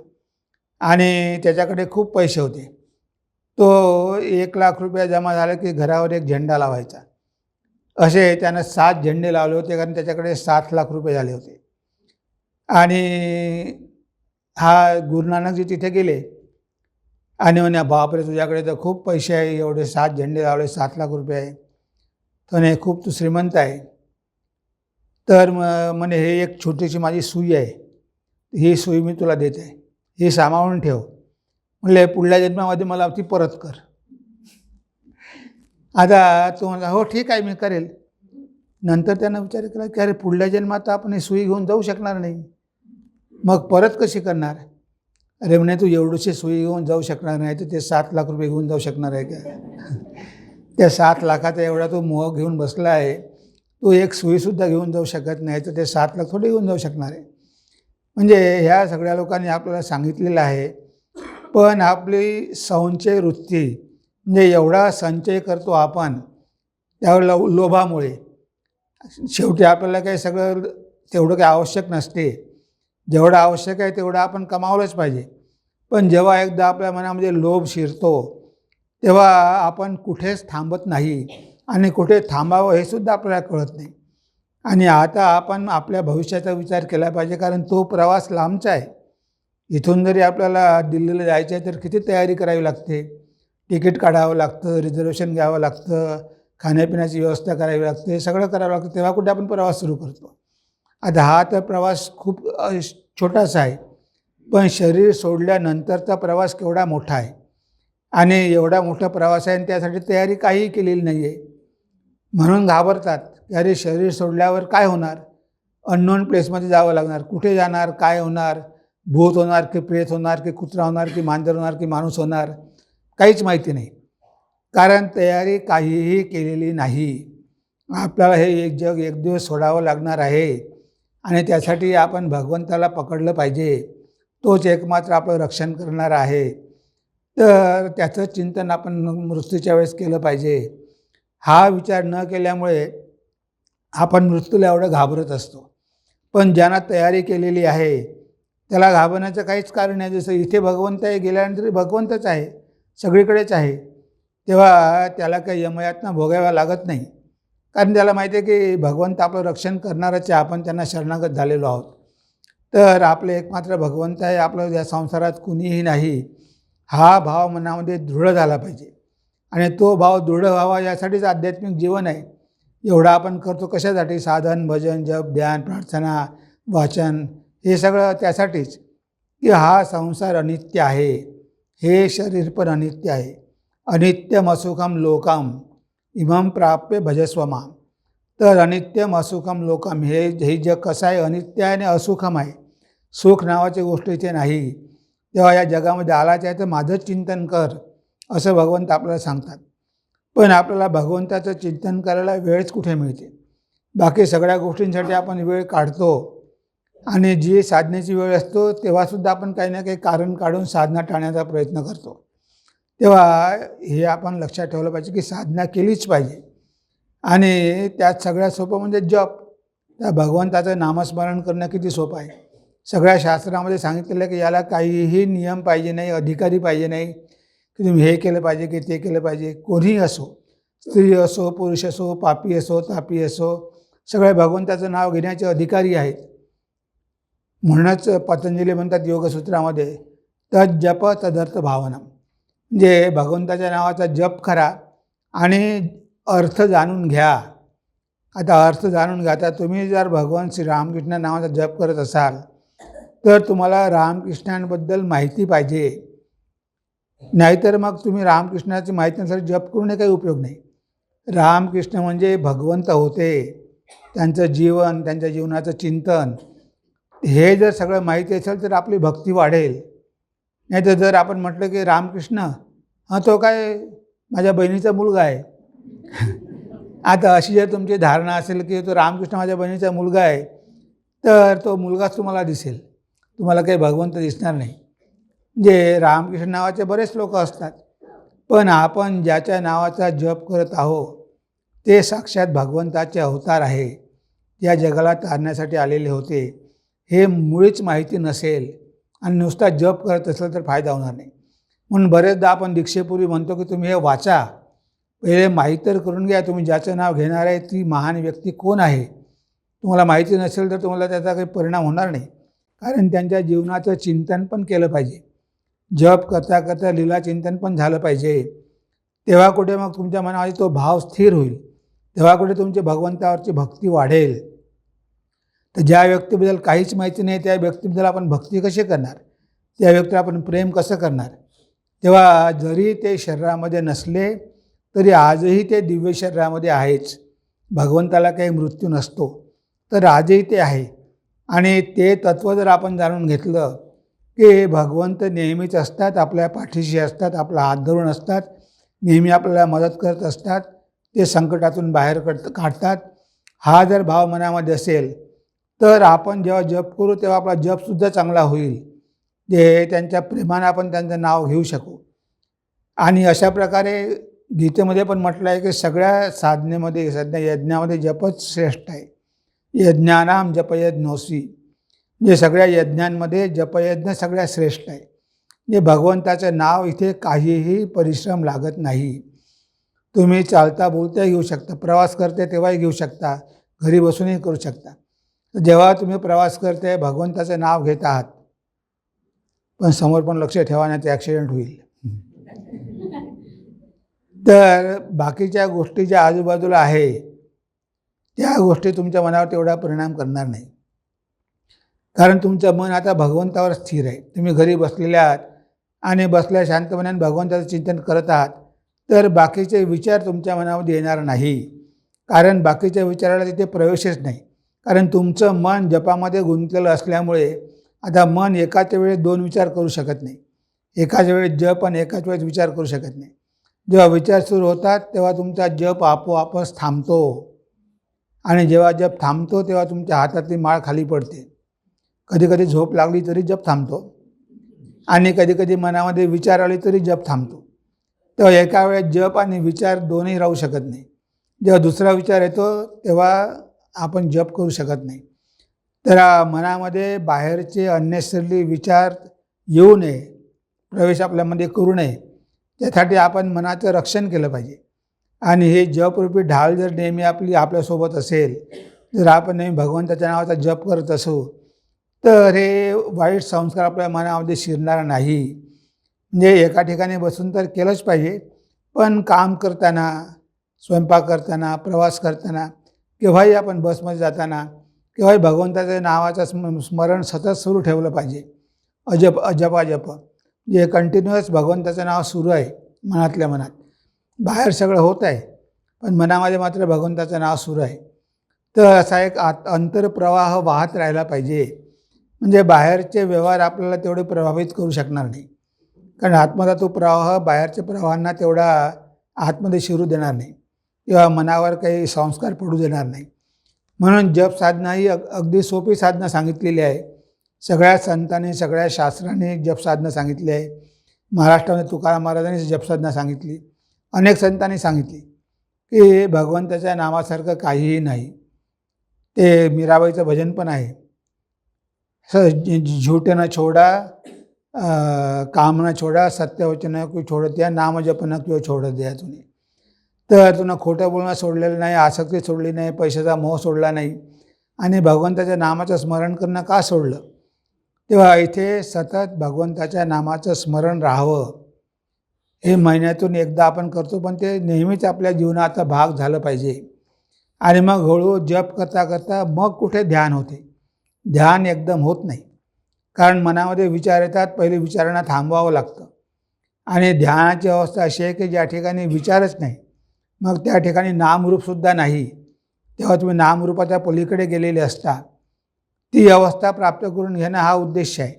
आणि त्याच्याकडे खूप पैसे होते. तो 1,00,000 रुपये जमा झाले की घरावर एक झेंडा लावायचा. असे त्यानं 7 झेंडे लावले होते, कारण त्याच्याकडे 7,00,000 रुपये झाले होते. आणि हा गुरुनानकजी तिथे गेले आणि म्हणे बापरे तुझ्याकडे तर खूप पैसे आहे, एवढे 7 झेंडे लावले, 7,00,000 रुपये आहे. तो म्हणे खूप तू श्रीमंत आहे. तर म्हणे हे एक छोटीशी माझी सुई आहे, ही सुई मी तुला देत आहे, ही सांभाळून ठेव. म्हणले पुढल्या जन्मामध्ये मला ती परत कर. आता तो म्हणला हो ठीक आहे मी करेल. नंतर त्यानं विचार केला की अरे पुढल्या जन्मात आपण ही सुई घेऊन जाऊ शकणार नाही, मग परत कशी करणार. अरे म्हणे तू एवढीशी सुई घेऊन जाऊ शकणार नाही तर ते 7,00,000 रुपये घेऊन जाऊ शकणार आहे का. त्या 7,00,000चा एवढा तो मोह घेऊन बसला आहे, तो एक सुईसुद्धा घेऊन जाऊ शकत नाही, तर ते 7,00,000 थोडे घेऊन जाऊ शकणार आहे. म्हणजे ह्या सगळ्या लोकांनी आपल्याला सांगितलेलं आहे. पण आपली संचय वृत्ती, म्हणजे एवढा संचय करतो आपण त्यावर लोभामुळे. शेवटी आपल्याला काही सगळं तेवढं काही आवश्यक नसते. जेवढं आवश्यक आहे तेवढं आपण कमावलंच पाहिजे. पण जेव्हा एकदा आपल्या मनामध्ये लोभ शिरतो तेव्हा आपण कुठेच थांबत नाही आणि कुठे थांबावं हे सुद्धा आपल्याला कळत नाही. आणि आता आपण आपल्या भविष्याचा विचार केला पाहिजे, कारण तो प्रवास लांबचा आहे. इथून जरी आपल्याला दिल्लीला जायचं आहे तर किती तयारी करावी लागते. तिकीट काढावं लागतं, रिझर्वेशन घ्यावं लागतं, खाण्यापिण्याची व्यवस्था करावी लागते, सगळं करावं लागतं. तेव्हा कुठे आपण प्रवास सुरू करतो. आता हा तर प्रवास खूप छोटासा आहे, पण शरीर सोडल्यानंतरचा प्रवास केवढा मोठा आहे. आणि एवढा मोठा प्रवास आहे आणि त्यासाठी तयारी काहीही केलेली नाही आहे. म्हणून घाबरतात की अरे शरीर सोडल्यावर काय होणार, अननोन प्लेसमध्ये जावं लागणार. कुठे जाणार, काय होणार, भूत होणार की प्रेत होणार की कुत्रा होणार की मांजर होणार की माणूस होणार, काहीच माहिती नाही. कारण तयारी काहीही केलेली नाही. आपल्याला हे एक जग एक दिवस सोडावं लागणार आहे आणि त्यासाठी आपण भगवंताला पकडलं पाहिजे. तोच एकमात्र आपलं रक्षण करणार आहे. तर त्याचं चिंतन आपण मृत्यूच्या वेळेस केलं पाहिजे. हा विचार न केल्यामुळे आपण मृत्यूला एवढं घाबरत असतो. पण ज्यांना तयारी केलेली आहे त्याला घाबरण्याचं काहीच कारण नाही. जसं इथे भगवंत आहे, गेल्यानंतर भगवंतच आहे, सगळीकडेच आहे, तेव्हा त्याला काही यमयातना भोगाव्या लागत नाही. कारण त्याला माहिती आहे की भगवंत आपलं रक्षण करणारच आहे, आपण त्यांना शरणागत झालेलो आहोत. तर आपले एकमात्र भगवंत आहे, आपलं या संसारात कुणीही नाही, हा भाव मनामध्ये दृढ झाला पाहिजे. आणि तो भाव दृढ व्हावा यासाठीच आध्यात्मिक जीवन आहे. एवढं आपण करतो कशासाठी? साधन, भजन, जप, ध्यान, प्रार्थना, वाचन, हे सगळं त्यासाठीच की हा संसार अनित्य आहे, हे शरीर पण अनित्य आहे. अनित्यम असुखम लोकम इमं प्राप्य भजस्व माम. तर अनित्यम असुखम लोकम, हे जग कसं आहे? अनित्य आहे आणि असुखम आहे. सुख नावाची गोष्ट इथे नाही. तेव्हा या जगामध्ये आलाच आहे तर माझंच चिंतन कर, असं भगवंत आपल्याला सांगतात. पण आपल्याला भगवंताचं चिंतन करायला वेळच कुठे मिळते? बाकी सगळ्या गोष्टींसाठी आपण वेळ काढतो आणि जी साधनेची वेळ असतो तेव्हासुद्धा आपण काही ना काही कारण काढून साधना टाळण्याचा प्रयत्न करतो. तेव्हा हे आपण लक्षात ठेवलं पाहिजे की साधना केलीच पाहिजे. आणि त्यात सगळ्यात सोपं म्हणजे जप. त्या भगवंताचं नामस्मरण करणं किती सोपं आहे. सगळ्या शास्त्रामध्ये सांगितलेलं की याला काहीही नियम पाहिजे नाही, अधिकारी पाहिजे नाही की तुम्ही हे केलं पाहिजे की ते केलं पाहिजे. कोणीही असो, स्त्री असो, पुरुष असो, पापी असो, तापी असो, सगळे भगवंताचं नाव घेण्याचे अधिकारी आहेत. म्हणूनच पतंजली म्हणतात योगसूत्रामध्ये, तद जप तदर्थ भावना, म्हणजे भगवंताच्या नावाचा जप करा आणि अर्थ जाणून घ्या. आता अर्थ जाणून घ्या. आता तुम्ही जर भगवान श्री रामकृष्ण नावाचा जप करत असाल तर तुम्हाला रामकृष्णांबद्दल माहिती पाहिजे. नाहीतर मग तुम्ही रामकृष्णाची माहिती नसेल जप करून काही उपयोग नाही. रामकृष्ण म्हणजे भगवंत होते, त्यांचं जीवन, त्यांच्या जीवनाचं चिंतन, हे जर सगळं माहिती असेल तर आपली भक्ती वाढेल. नाही तर जर आपण म्हटलं की रामकृष्ण तो काय माझ्या बहिणीचा मुलगा आहे आता अशी जर तुमची धारणा असेल की तो रामकृष्ण माझ्या बहिणीचा मुलगा आहे तर तो मुलगाच तुम्हाला दिसेल, तुम्हाला काही भगवंत दिसणार नाही. म्हणजे रामकृष्ण नावाचे बरेच लोक असतात, पण आपण ज्याच्या नावाचा जप करत आहोत ते साक्षात भगवंताचे अवतार आहे, या जगाला तारण्यासाठी आलेले होते. हे मुळीच माहिती नसेल आणि नुसता जप करत असेल तर फायदा होणार नाही. म्हणून बरेचदा आपण दीक्षेपूर्वी म्हणतो की तुम्ही हे वाचा, पहिले माहीत तर करून घ्या तुम्ही ज्याचं नाव घेणार आहे ती महान व्यक्ती कोण आहे. तुम्हाला माहिती नसेल तर तुम्हाला त्याचा काही परिणाम होणार नाही. कारण त्यांच्या जीवनाचं चिंतन पण केलं पाहिजे. जप करता करता लीला चिंतन पण झालं पाहिजे. तेव्हा कुठे मग तुमच्या मनामध्ये तो भाव स्थिर होईल, तेव्हा कुठे तुमची भगवंतावरची भक्ती वाढेल. तर ज्या व्यक्तीबद्दल काहीच माहिती नाही त्या व्यक्तीबद्दल आपण भक्ती कशी करणार, त्या व्यक्तीला आपण प्रेम कसं करणार. तेव्हा जरी ते शरीरामध्ये नसले तरी आजही ते दिव्य शरीरामध्ये आहेच. भगवंताला काही मृत्यू नसतो, तर आजही ते आहे. आणि ते तत्त्व जर आपण जाणून घेतलं की भगवंत नेहमीच असतात, आपल्या पाठीशी असतात, आपला हात धरून असतात, नेहमी आपल्याला मदत करत असतात, ते संकटातून बाहेर काढतात, हा जर भाव मनामध्ये असेल तर आपण जेव्हा जप करू तेव्हा आपला जपसुद्धा चांगला होईल. जे त्यांच्या प्रेमानं आपण त्यांचं नाव घेऊ शकू. आणि अशा प्रकारे गीतेमध्ये पण म्हटलं आहे की सगळ्या साधनेमध्ये, सध्या यज्ञामध्ये जपच श्रेष्ठ आहे. यज्ञानाम जपयज्ञोसी, म्हणजे सगळ्या यज्ञांमध्ये जपयज्ञ सगळ्यात श्रेष्ठ आहे. म्हणजे भगवंताचं नाव इथे काहीही परिश्रम लागत नाही. तुम्ही चालता बोलता घेऊ शकता, प्रवास करते तेव्हाही घेऊ शकता, घरी बसूनही करू शकता. जेव्हा तुम्ही प्रवास करते भगवंताचं नाव घेत आहात, पण समोर पण लक्ष ठेवा नाही तर ॲक्सिडेंट होईल. तर बाकीच्या गोष्टी ज्या आजूबाजूला आहे त्या गोष्टी तुमच्या मनावर तेवढा परिणाम करणार नाही. कारण तुमचं मन आता भगवंतावर स्थिर आहे. तुम्ही घरी बसलेले आहात आणि बसल्या शांतपणे भगवंताचं चिंतन करत आहात तर बाकीचे विचार तुमच्या मनामध्ये येणार नाही. कारण बाकीच्या विचाराला तिथे प्रवेशच नाही. कारण तुमचं मन जपामध्ये गुंतलेलं असल्यामुळे आता मन एकाच वेळेस दोन विचार करू शकत नाही. एकाच वेळेस जप आणि एकाच वेळेस विचार करू शकत नाही. जेव्हा विचार सुरू होतात तेव्हा तुमचा जप आपोआपच थांबतो आणि जेव्हा जप थांबतो तेव्हा तुमच्या हातातली माळ खाली पडते. कधी कधी झोप लागली तरी जप थांबतो आणि कधी कधी मनामध्ये विचार आले तरी जप थांबतो. तेव्हा एका वेळेस जप आणि विचार दोन्ही राहू शकत नाही. जेव्हा दुसरा विचार येतो तेव्हा आपण जप करू शकत नाही. तर मनामध्ये बाहेरचे अननेसेसरी विचार येऊ नये, प्रवेश आपल्यामध्ये करू नये, त्यासाठी आपण मनाचं रक्षण केलं पाहिजे. आणि हे जपरूपी ढाल जर नेहमी आपल्यासोबत असेल, जर आपण नेहमी भगवंताच्या नावाचा जप करत असू, तर हे वाईट संस्कार आपल्या मनामध्ये शिरणार नाही. म्हणजे एका ठिकाणी बसून तर केलंच पाहिजे, पण काम करताना, स्वयंपाक करताना, प्रवास करताना, केव्हाही आपण बसमध्ये जाताना, केव्हाही भगवंताच्या नावाचं स्मरण सतत सुरू ठेवलं पाहिजे. अजप जे कंटिन्युअस भगवंताचं नाव सुरू आहे मनातल्या मनात. बाहेर सगळं होत आहे पण मनामध्ये मात्र भगवंताचं नाव सुरू आहे. तर असा एक अंतर्प्रवाह वाहत राहायला पाहिजे. म्हणजे बाहेरचे व्यवहार आपल्याला तेवढे प्रभावित करू शकणार नाही, कारण आतमधला तो प्रवाह बाहेरच्या प्रवाहांना तेवढा आतमध्ये शिरू देणार नाही किंवा मनावर काही संस्कार पडू देणार नाही. म्हणून जप साधना ही अगदी सोपी साधना सांगितलेली आहे. सगळ्या संतांनी, सगळ्या शास्त्रांनी जप साधना सांगितली आहे. महाराष्ट्रामध्ये तुकाराम महाराजांनी जप साधना सांगितली, अनेक संतांनी सांगितली की भगवंताच्या नावासारखं काहीही नाही. ते मीराबाईचं भजन पण आहे, झूठ न छोड़ा काम न छोड़ा, सत्यवचन को छोड़ दिया, नाम जप न किंवा छोड़ दिया तुने. तर तुनं खोटं बोलणं सोडलेलं नाही, आसक्ती सोडली नाही, पैशाचा मोह सोडला नाही आणि भगवंताच्या नामाचं स्मरण करणं का सोडलं. तेव्हा इथे सतत भगवंताच्या नामाचं स्मरण राहावं. हे महिन्यातून एकदा आपण करतो, पण ते नेहमीच आपल्या जीवनाचा भाग झालं पाहिजे. आणि मग हळूहळू जप करता करता मग कुठे ध्यान होते. ध्यान एकदम होत नाही, कारण मनामध्ये विचार येतात, पहिले विचारांना थांबवावं लागतं. आणि ध्यानाची अवस्था अशी आहे की ज्या ठिकाणी विचारच नाही, मग त्या ठिकाणी नामरूपसुद्धा नाही, तेव्हा तुम्ही नामरूपाच्या पलीकडे गेलेले असता. ती अवस्था प्राप्त करून घेणं हा उद्देश आहे.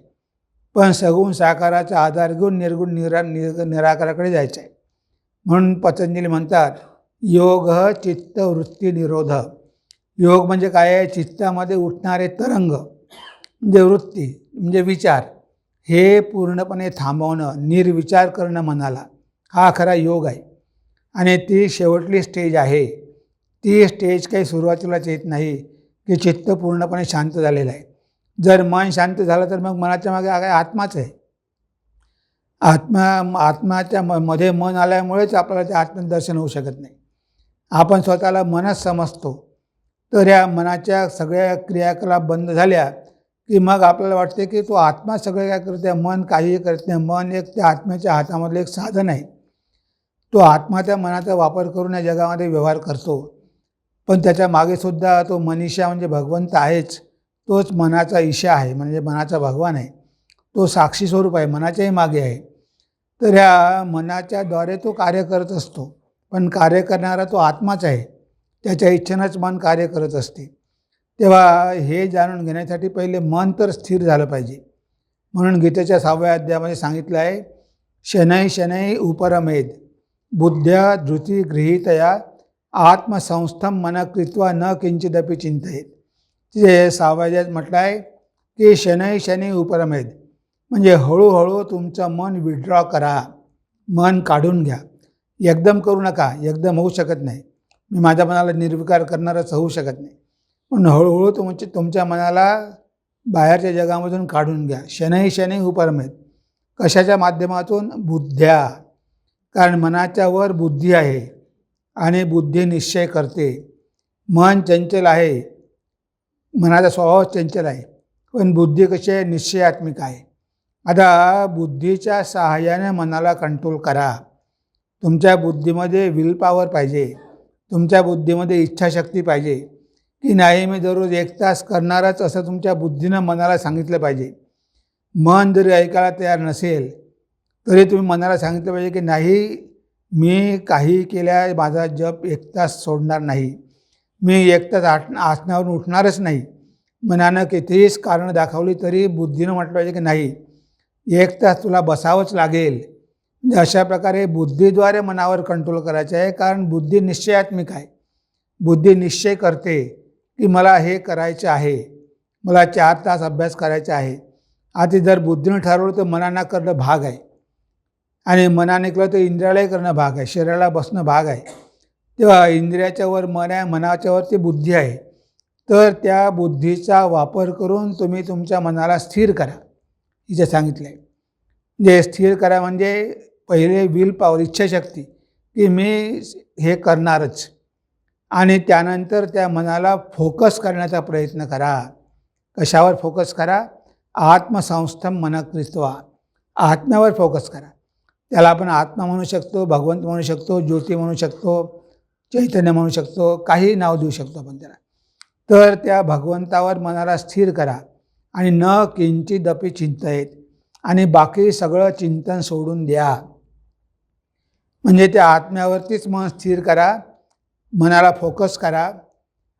पण सगुण साकाराचा आधार घेऊन निर्गुण निराकाराकडे जायचं आहे. म्हणून पतंजली म्हणतात, योग चित्तवृत्ती निरोध. योग म्हणजे काय आहे? चित्तामध्ये उठणारे तरंग म्हणजे वृत्ती, म्हणजे विचार, हे पूर्णपणे थांबवणं, निर्विचार करणं मनाला, हा खरा योग आहे. आणि ती शेवटली स्टेज आहे. ती स्टेज काही सुरुवातीलाच येत नाही की चित्त पूर्णपणे शांत झालेलं आहे. जर मन शांत झालं तर मग मनाच्या मागे काय आत्माच आहे. आत्माच्या मध्ये मन आल्यामुळेच आपल्याला ते आत्मदर्शन होऊ शकत नाही. आपण स्वतःला मनच समजतो, तर या मनाच्या सगळ्या क्रियाकलाप बंद झाल्या की मग आपल्याला वाटते की तो आत्मा सगळं काय करते, मन काहीही करत नाही. मन एक त्या आत्म्याच्या हातामधलं एक साधन आहे. तो आत्मा त्या मनाचा वापर करून या जगामध्ये व्यवहार करतो, पण त्याच्या मागेसुद्धा तो मनीषा म्हणजे भगवंत आहेच. तोच मनाचा ईशा आहे, म्हणजे मनाचा भगवान आहे. तो साक्षी स्वरूप आहे, मनाच्याही मागे आहे. तर ह्या मनाच्याद्वारे तो कार्य करत असतो, पण कार्य करणारा तो आत्माच आहे. त्याच्या इच्छेनंच मन कार्य करत असते. तेव्हा हे जाणून घेण्यासाठी पहिले मन तर स्थिर झालं पाहिजे. म्हणून गीतेच्या 6व्या अध्यायामध्ये सांगितलं आहे, शनै शनै उपरमेद बुद्ध्या धृती गृहीतया आत्मसंस्थम मन कृत्वा न किंचिदपि चिंतयेत. जे 6व्या अध्यायात म्हटलं आहे की शनै शनै उपरमेद, म्हणजे हळूहळू तुमचं मन विड्रॉ करा, मन काढून घ्या. एकदम करू नका, एकदम होऊ शकत नाही. मी माझ्या मनाला निर्विकार करणारच होऊ शकत नाही. पण हळूहळू तुमच्या मनाला बाहेरच्या जगामधून काढून घ्या. शनै शनै उपरमेद, कशाच्या माध्यमातून? बुद्ध्या. कारण मनाच्या वर बुद्धी आहे आणि बुद्धी निश्चय करते. मन चंचल आहे, मनाचा स्वभाव चंचल आहे, पण बुद्धी कशी आहे? निश्चयात्मिक आहे. आता बुद्धीच्या सहाय्याने मनाला कंट्रोल करा. तुमच्या बुद्धीमध्ये विल पॉवर पाहिजे, तुमच्या बुद्धीमध्ये इच्छाशक्ती पाहिजे की नाही मी दररोज 1 तास करणारच, असं तुमच्या बुद्धीनं मनाला सांगितलं पाहिजे. मन जरी ऐकायला तयार नसेल तरी तुम्ही मनाला सांगितलं पाहिजे की नाही, मी काही केल्या माझा जप 1 तास सोडणार नाही. मी एकटाच आसनावरून उठणारच नाही. मनानं कितीच कारणं दाखवली तरी बुद्धीनं म्हटलं पाहिजे की नाही, एक तास तुला बसावंच लागेल. म्हणजे अशा प्रकारे बुद्धीद्वारे मनावर कंट्रोल करायचं आहे, कारण बुद्धी निश्चयात्मिक आहे. बुद्धी निश्चय करते की मला हे करायचं आहे, मला 4 तास अभ्यास करायचा आहे. आधी जर बुद्धीनं ठरवलं तर मनानं करणं भाग आहे, आणि मनाने केलं तर इंद्रियालाही करणं भाग आहे, शरीराला बसणं भाग आहे. तेव्हा इंद्रियाच्या वर मन आहे, मनाच्या वर ती बुद्धी आहे. तर त्या बुद्धीचा वापर करून तुम्ही तुमच्या मनाला स्थिर करा, इथे सांगितलं आहे. जे स्थिर करा म्हणजे पहिले विल पॉवर, इच्छाशक्ती, की मी हे करणारच. आणि त्यानंतर त्या मनाला फोकस करण्याचा प्रयत्न करा. कशावर फोकस करा? आत्मसंस्थम मन कृत्वा, आत्म्यावर फोकस करा. त्याला आपण आत्मा म्हणू शकतो, भगवंत म्हणू शकतो, ज्योती म्हणू शकतो, चैतन्य म्हणू शकतो, काही नाव देऊ शकतो आपण त्याला. तर त्या भगवंतावर मनाला स्थिर करा आणि न किंचिदपि चिंतयेत, आणि बाकी सगळं चिंतन सोडून द्या. म्हणजे त्या आत्म्यावरतीच मन स्थिर करा, मनाला फोकस करा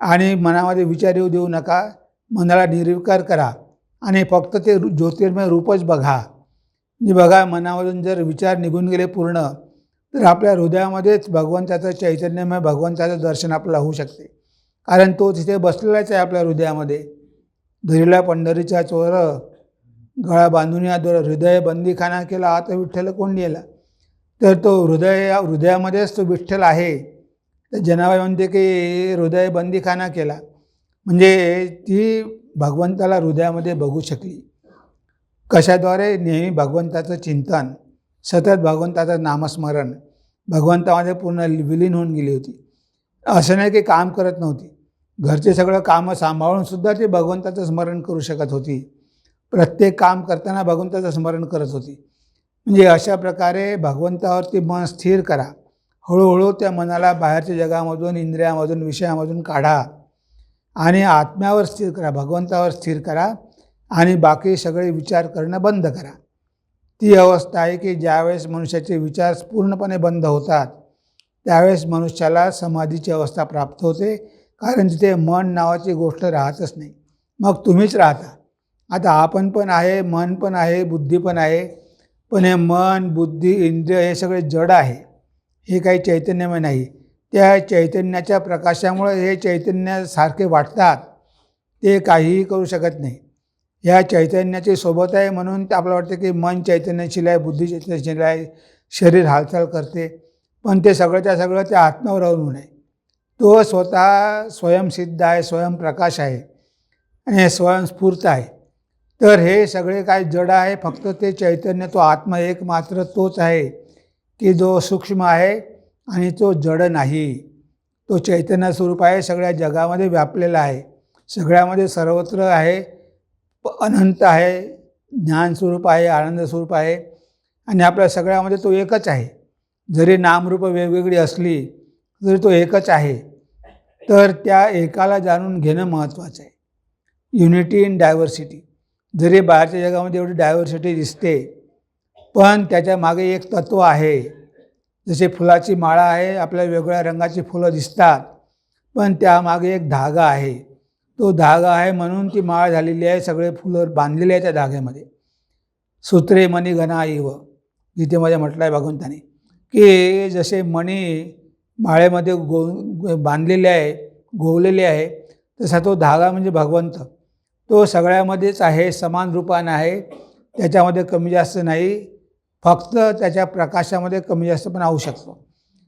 आणि मनामध्ये विचार येऊ देऊ नका. मनाला निर्विकार करा आणि फक्त ते ज्योतिर्मय रूपच बघा. म्हणजे बघा, मनामधून जर विचार निघून गेले पूर्ण, तर आपल्या हृदयामध्येच भगवंताचं चैतन्यमय भगवंताचं दर्शन आपल्याला होऊ शकते. कारण तो तिथे बसलेलाच आहे आपल्या हृदयामध्ये. धरिला पंढरीचा चोर, गळा बांधून या दोर, हृदय बंदीखाना केला आता विठ्ठल कोंडीला. तर तो हृदयामध्येच तो विठ्ठल आहे. तर जनाबाई म्हणते की हृदय बंदीखाना केला, म्हणजे ती भगवंताला हृदयामध्ये बघू शकली. कशाद्वारे? नेहमी भगवंताचं चिंतन, सतत भगवंताचं नामस्मरण, भगवंतामध्ये पूर्ण विलीन होऊन गेली होती. असं नाही की काम करत नव्हती, घरचे सगळं कामं सांभाळूनसुद्धा ती भगवंताचं स्मरण करू शकत होती. प्रत्येक काम करताना भगवंताचं स्मरण करत होती. म्हणजे अशा प्रकारे भगवंतावरती मन स्थिर करा. हळूहळू त्या मनाला बाहेरच्या जगामधून, इंद्रियामधून, विषयामधून काढा आणि आत्म्यावर स्थिर करा, भगवंतावर स्थिर करा आणि बाकी सगळे विचार करणं बंद करा. ती अवस्था आहे की ज्यावेळेस मनुष्याचे विचार पूर्णपणे बंद होतात, त्यावेळेस मनुष्याला समाधीची अवस्था प्राप्त होते. कारण तिथे मन नावाची गोष्ट राहतच नाही, मग तुम्हीच राहता. आता आपण पण आहे, मन पण आहे, बुद्धी पण आहे, पण हे मन, बुद्धी, इंद्रिय हे सगळे जड आहे, हे काही चैतन्यमय नाही. त्या चैतन्याच्या प्रकाशामुळे हे चैतन्यासारखे वाटतात, ते काहीही करू शकत नाही. या चैतन्याची सोबत आहे म्हणून आपल्याला वाटतं की मन चैतन्यशील आहे, बुद्धी चैतन्यशील आहे, शरीर हालचाल करते, पण ते सगळंच्या सगळं त्या आत्म्यावर अवलंबून आहे. तो स्वतः स्वयंसिद्ध आहे, स्वयंप्रकाश आहे आणि स्वयंस्फूर्त आहे. तर हे सगळे काय जड आहे, फक्त ते चैतन्य, तो आत्मा एक मात्र तोच आहे की जो सूक्ष्म आहे आणि तो जड नाही. तो चैतन्य स्वरूप आहे, सगळ्या जगामध्ये व्यापलेला आहे, सगळ्यामध्ये सर्वत्र आहे, अनंत आहे, ज्ञानस्वरूप आहे, आनंद स्वरूप आहे आणि आपल्या सगळ्यामध्ये तो एकच आहे. जरी नामरूप वेगवेगळी असली तरी तो एकच आहे. तर त्या एकाला जाणून घेणं महत्त्वाचं आहे. Unity in diversity. जरी बाहेरच्या जगामध्ये एवढी डायव्हर्सिटी दिसते, पण त्याच्या मागे एक तत्त्व आहे. जसे फुलाची माळा आहे, आपल्याला वेगवेगळ्या रंगाची फुलं दिसतात, पण त्यामागे एक धागा आहे. तो धागा आहे म्हणून ती माळ झालेली आहे, सगळे फुलं बांधलेले आहेत त्या धाग्यामध्ये. सूत्रे मणी घना इव, गीतेमध्ये म्हटलं आहे भगवंताने की जसे मणी माळेमध्ये बांधलेले आहे, गोवलेले आहे, तसा तो धागा म्हणजे भगवंत. तो सगळ्यामध्येच आहे, समान रूपाने आहे, त्याच्यामध्ये कमी जास्त नाही, फक्त त्याच्या प्रकाशामध्ये कमी जास्त पण होऊ शकतो.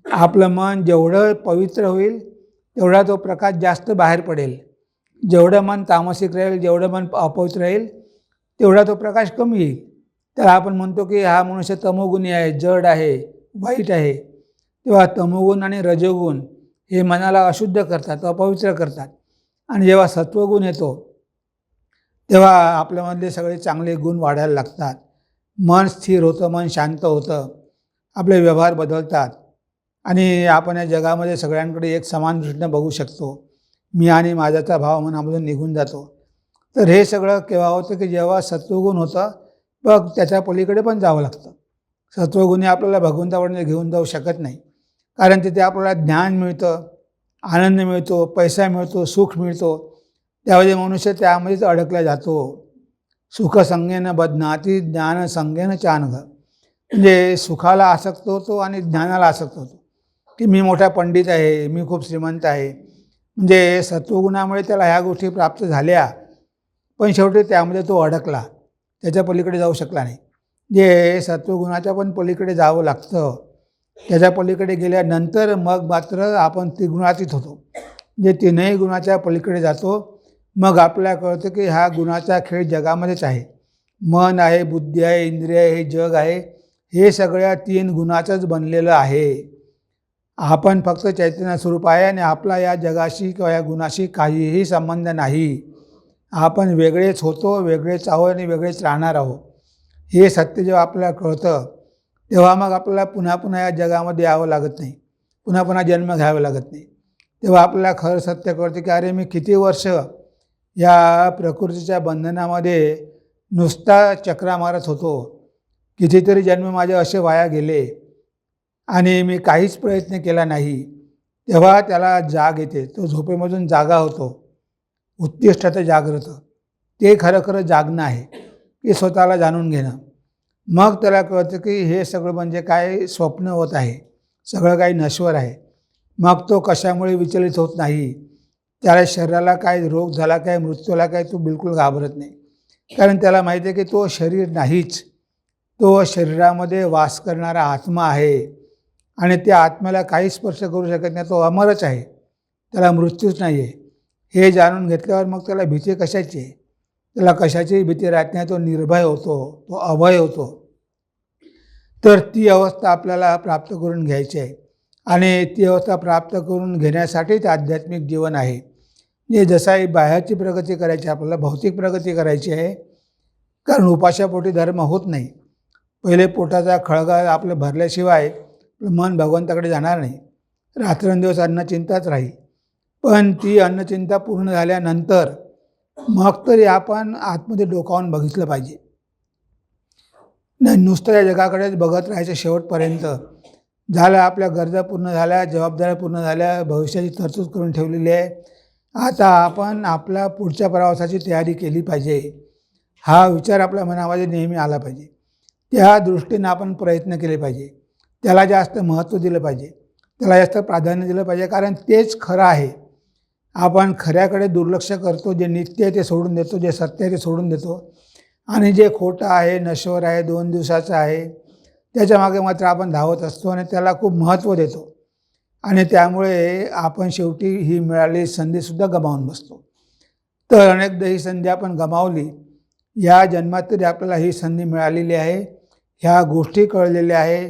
आपलं मन जेवढं पवित्र होईल तेवढा तो प्रकाश जास्त बाहेर पडेल. जेवढं मन तामसिक राहील, जेवढं मन अपवित्र राहील, तेवढा तो प्रकाश कमी येईल. त्याला आपण म्हणतो की हा मनुष्य तमोगुणी आहे, जड आहे, वाईट आहे. तेव्हा तमोगुण आणि रजोगुण हे मनाला अशुद्ध करतात, अपवित्र करतात. आणि जेव्हा सत्वगुण येतो तेव्हा आपल्यामधले सगळे चांगले गुण वाढायला लागतात. मन स्थिर होतं, मन शांत होतं, आपले व्यवहार बदलतात आणि आपण या जगामध्ये सगळ्यांकडे एक समान दृष्टीने बघू शकतो. मी आणि माझाचा भाव मनामधून निघून जातो. तर हे सगळं केव्हा होतं की जेव्हा सत्वगुण होतं, मग त्याच्या पलीकडे पण जावं लागतं. सत्वगुणी आपल्याला भगवंतापर्यंत घेऊन जाऊ शकत नाही, कारण तिथे आपल्याला ज्ञान मिळतं, आनंद मिळतो, पैसा मिळतो, सुख मिळतो, त्यामध्ये मनुष्य त्यामध्येच अडकला जातो. सुख संगेन बध्नाती ज्ञान संगेन चानघ. म्हणजे सुखाला आसक्त होतो आणि ज्ञानाला आसक्त होतो, की मी मोठा पंडित आहे, मी खूप श्रीमंत आहे. म्हणजे सत्वगुणामुळे त्याला ह्या गोष्टी प्राप्त झाल्या, पण शेवटी त्यामध्ये तो अडकला, त्याच्या पलीकडे जाऊ शकला नाही. जे सत्वगुणाच्या पण पलीकडे जावं लागतं. त्याच्या पलीकडे गेल्यानंतर मग मात्र आपण त्रिगुणातीत होतो. जे तीनही गुणाच्या पलीकडे जातो. मग आपल्याला कळतं की हा गुणाचा खेळ जगामध्येच आहे. मन आहे, बुद्धी आहे, इंद्रिय आहे, हे जग आहे, हे सगळ्या 3 गुणाचंच बनलेलं आहे. आपण फक्त चैतन्य स्वरूप आहे आणि आपला या जगाशी किंवा या गुणाशी काहीही संबंध नाही. आपण वेगळेच होतो, वेगळेच आहोत आणि वेगळेच राहणार आहोत. हे सत्य जेव्हा आपल्याला कळतं तेव्हा मग आपल्याला पुन्हा पुन्हा या जगामध्ये यावं लागत नाही, पुन्हा पुन्हा जन्म घ्यावा लागत नाही. तेव्हा आपल्याला खरं सत्य कळतं की अरे मी किती वर्ष या प्रकृतीच्या बंधनामध्ये नुसता चक्रा मारत होतो, कितीतरी जन्म माझे असे वाया गेले आणि मी काहीच प्रयत्न केला नाही. तेव्हा त्याला जाग येते, तो झोपेमधून जागा होतो. उत्तिष्ठते जागृत, ते खरं खरं जागणं आहे, की स्वतःला जाणून घेणं. मग त्याला कळतं की हे सगळं म्हणजे काय स्वप्न होत आहे, सगळं काही नश्वर आहे. मग तो कशामुळे विचलित होत नाही. त्याला शरीराला काय रोग झाला, काय मृत्यूला काय, तो बिलकुल घाबरत नाही. कारण त्याला माहिती आहे की तो शरीर नाहीच, तो शरीरामध्ये वास करणारा आत्मा आहे आणि त्या आत्म्याला काही स्पर्श करू शकत नाही. तो अमरच आहे, त्याला मृत्यूच नाही आहे. हे जाणून घेतल्यावर मग त्याला भीती कशाची आहे? त्याला कशाचीही भीती राहत नाही. तो निर्भय होतो, तो अभय होतो. तर ती अवस्था आपल्याला प्राप्त करून घ्यायची आहे आणि ती अवस्था प्राप्त करून घेण्यासाठीच आध्यात्मिक जीवन आहे. म्हणजे जसाही बाह्याची प्रगती करायची, आपल्याला भौतिक प्रगती करायची आहे, कारण उपाशापोटी धर्म होत नाही. पहिले पोटाचा खळगा आपलं भरल्याशिवाय मन भगवंताकडे जाणार नाही. रात्रंदिवस अन्नचिंताच राहील. पण ती अन्नचिंता पूर्ण झाल्यानंतर मग तरी आपण आतमध्ये डोकावून बघितलं पाहिजे. नाही नुसतं या जगाकडेच बघत राहायचं शेवटपर्यंत. झालं, आपल्या गरजा पूर्ण झाल्या, जबाबदाऱ्या पूर्ण झाल्या, भविष्याची तरतूद करून ठेवलेली आहे. आता आपण आपल्या पुढच्या प्रवासाची तयारी केली पाहिजे. हा विचार आपल्या मनामध्ये नेहमी आला पाहिजे. त्या दृष्टीनं आपण प्रयत्न केले पाहिजे. त्याला जास्त महत्त्व दिलं पाहिजे, त्याला जास्त प्राधान्य दिलं पाहिजे, कारण तेच खरं आहे. आपण खऱ्याकडे दुर्लक्ष करतो. जे नित्य आहे ते सोडून देतो, जे सत्य आहे ते सोडून देतो आणि जे खोटं आहे, नश्वर आहे, 2 दिवसाचं आहे, त्याच्यामागे मात्र आपण धावत असतो आणि त्याला खूप महत्त्व देतो आणि त्यामुळे आपण शेवटी ही मिळालेली संधीसुद्धा गमावून बसतो. तर अनेकदा ही संधी आपण गमावली. या जन्मात तरी आपल्याला ही संधी मिळालेली आहे, ह्या गोष्टी कळलेल्या आहे,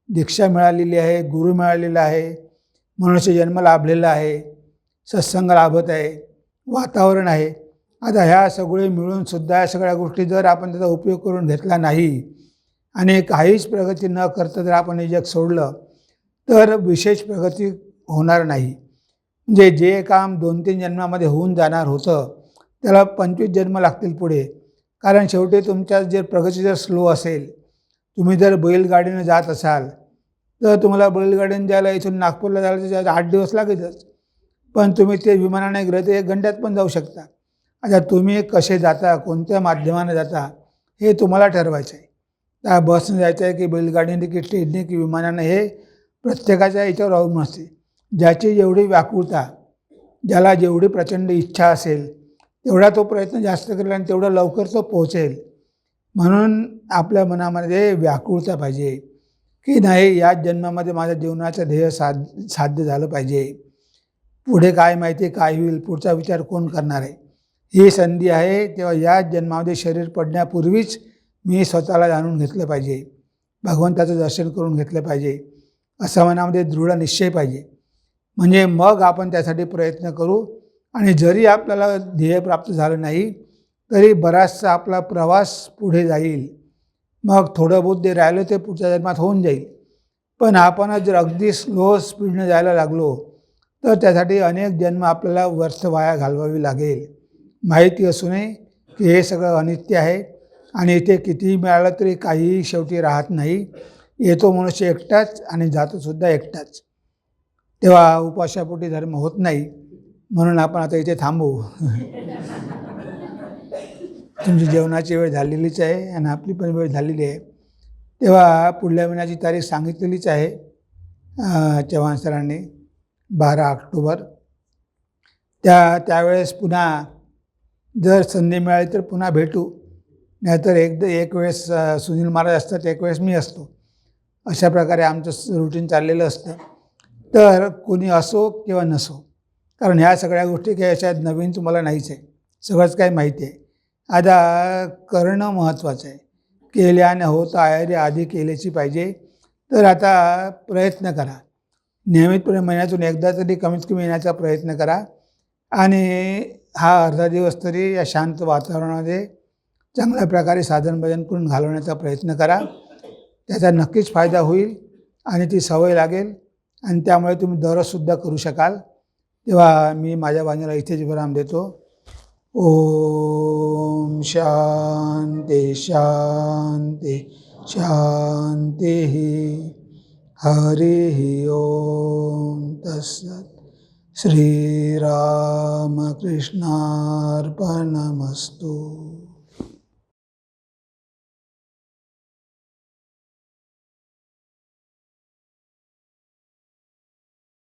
दीक्षा मिळालेली आहे, गुरु मिळालेला आहे, मनुष्य जन्म लाभलेला आहे, सत्संग लाभत आहे, वातावरण आहे. आता ह्या सगळे मिळूनसुद्धा या सगळ्या गोष्टी जर आपण त्याचा उपयोग करून घेतला नाही आणि काहीच प्रगती न करता जर आपण हे जग सोडलं तर विशेष प्रगती होणार नाही. म्हणजे जे काम 2-3 जन्मामध्ये होऊन जाणार होतं त्याला 25 जन्म लागतील पुढे. कारण शेवटी तुमच्या जे प्रगती जर स्लो असेल, तुम्ही जर बैलगाडीनं जात असाल तर तुम्हाला बैलगाडीनं जायला इथून नागपूरला जायला 8 दिवस लागेलच. पण तुम्ही ते विमानाने गेलं तर 1 घंट्यात पण जाऊ शकता. आता तुम्ही कसे जाता, कोणत्या माध्यमाने जाता हे तुम्हाला ठरवायचं आहे. त्या बसने जायचं आहे की बैलगाडीने की ट्रेनने की विमानाने, हे प्रत्येकाच्या याच्यावर अवलंबून असते. ज्याची जेवढी व्याकुळता, ज्याला जेवढी प्रचंड इच्छा असेल तेवढा तो प्रयत्न जास्त करेल आणि तेवढं लवकर तो पोहोचेल. म्हणून आपल्या मनामध्ये व्याकुळता पाहिजे की नाही, याच जन्मामध्ये माझ्या जीवनाचं ध्येय साध्य झालं पाहिजे. पुढे काय माहिती काय होईल, पुढचा विचार कोण करणार आहे. ही संधी आहे, तेव्हा या जन्मामध्ये शरीर पडण्यापूर्वीच मी स्वतःला जाणून घेतलं पाहिजे, भगवंताचं दर्शन करून घेतलं पाहिजे, असा मनामध्ये दृढ निश्चय पाहिजे. म्हणजे मग आपण त्यासाठी प्रयत्न करू आणि जरी आपल्याला ध्येय प्राप्त झालं नाही तरी बराचसा आपला प्रवास पुढे जाईल. मग थोडं बहुत जे राहिलं ते पुढच्या जन्मात होऊन जाईल. पण आपण जर अगदी स्लो स्पीडने जायला लागलो तर त्यासाठी अनेक जन्म आपल्याला व्यर्थ वाया घालवावी लागेल. माहिती असूनही की हे सगळं अनित्य आहे आणि इथे कितीही मिळालं तरी काहीही शेवटी राहत नाही. येतो मनुष्य एकटाच आणि जातोसुद्धा एकटाच. तेव्हा उपाशापोटी धर्म होत नाही, म्हणून आपण आता इथे थांबू. तुमची जेवणाची वेळ झालेलीच आहे आणि आपली पण वेळ झालेली आहे. तेव्हा पुढल्या महिन्याची तारीख सांगितलेलीच आहे चव्हाण सरांनी, 12 ऑक्टोबर. त्यावेळेस पुन्हा जर संधी मिळाली तर पुन्हा भेटू, नाहीतर एक वेळेस सुनील महाराज असतात, एक वेळेस मी असतो. अशा प्रकारे आमचं रुटीन चाललेलं असतं. तर कोणी असो किंवा नसो, कारण ह्या सगळ्या गोष्टी काही अशा नवीन तुम्हाला नाहीच आहे, सगळंच काही माहिती आहे. आता करणं महत्त्वाचं आहे. केल्यानं होत आहे आधी केल्याची पाहिजे. तर आता प्रयत्न करा, नियमितपणे महिन्यातून एकदा तरी कमीत कमी येण्याचा प्रयत्न करा आणि हा अर्धा दिवस तरी या शांत वातावरणामध्ये चांगल्या प्रकारे साधन भजन करून घालवण्याचा प्रयत्न करा. त्याचा नक्कीच फायदा होईल आणि ती सवय लागेल आणि त्यामुळे तुम्ही दररोजसुद्धा करू शकाल. तेव्हा मी माझ्या वाणीला इथेच विराम देतो. ओम शांती शांती शांती. हरिः ओम तत्सत्. श्रीरामकृष्णार्पणमस्तु.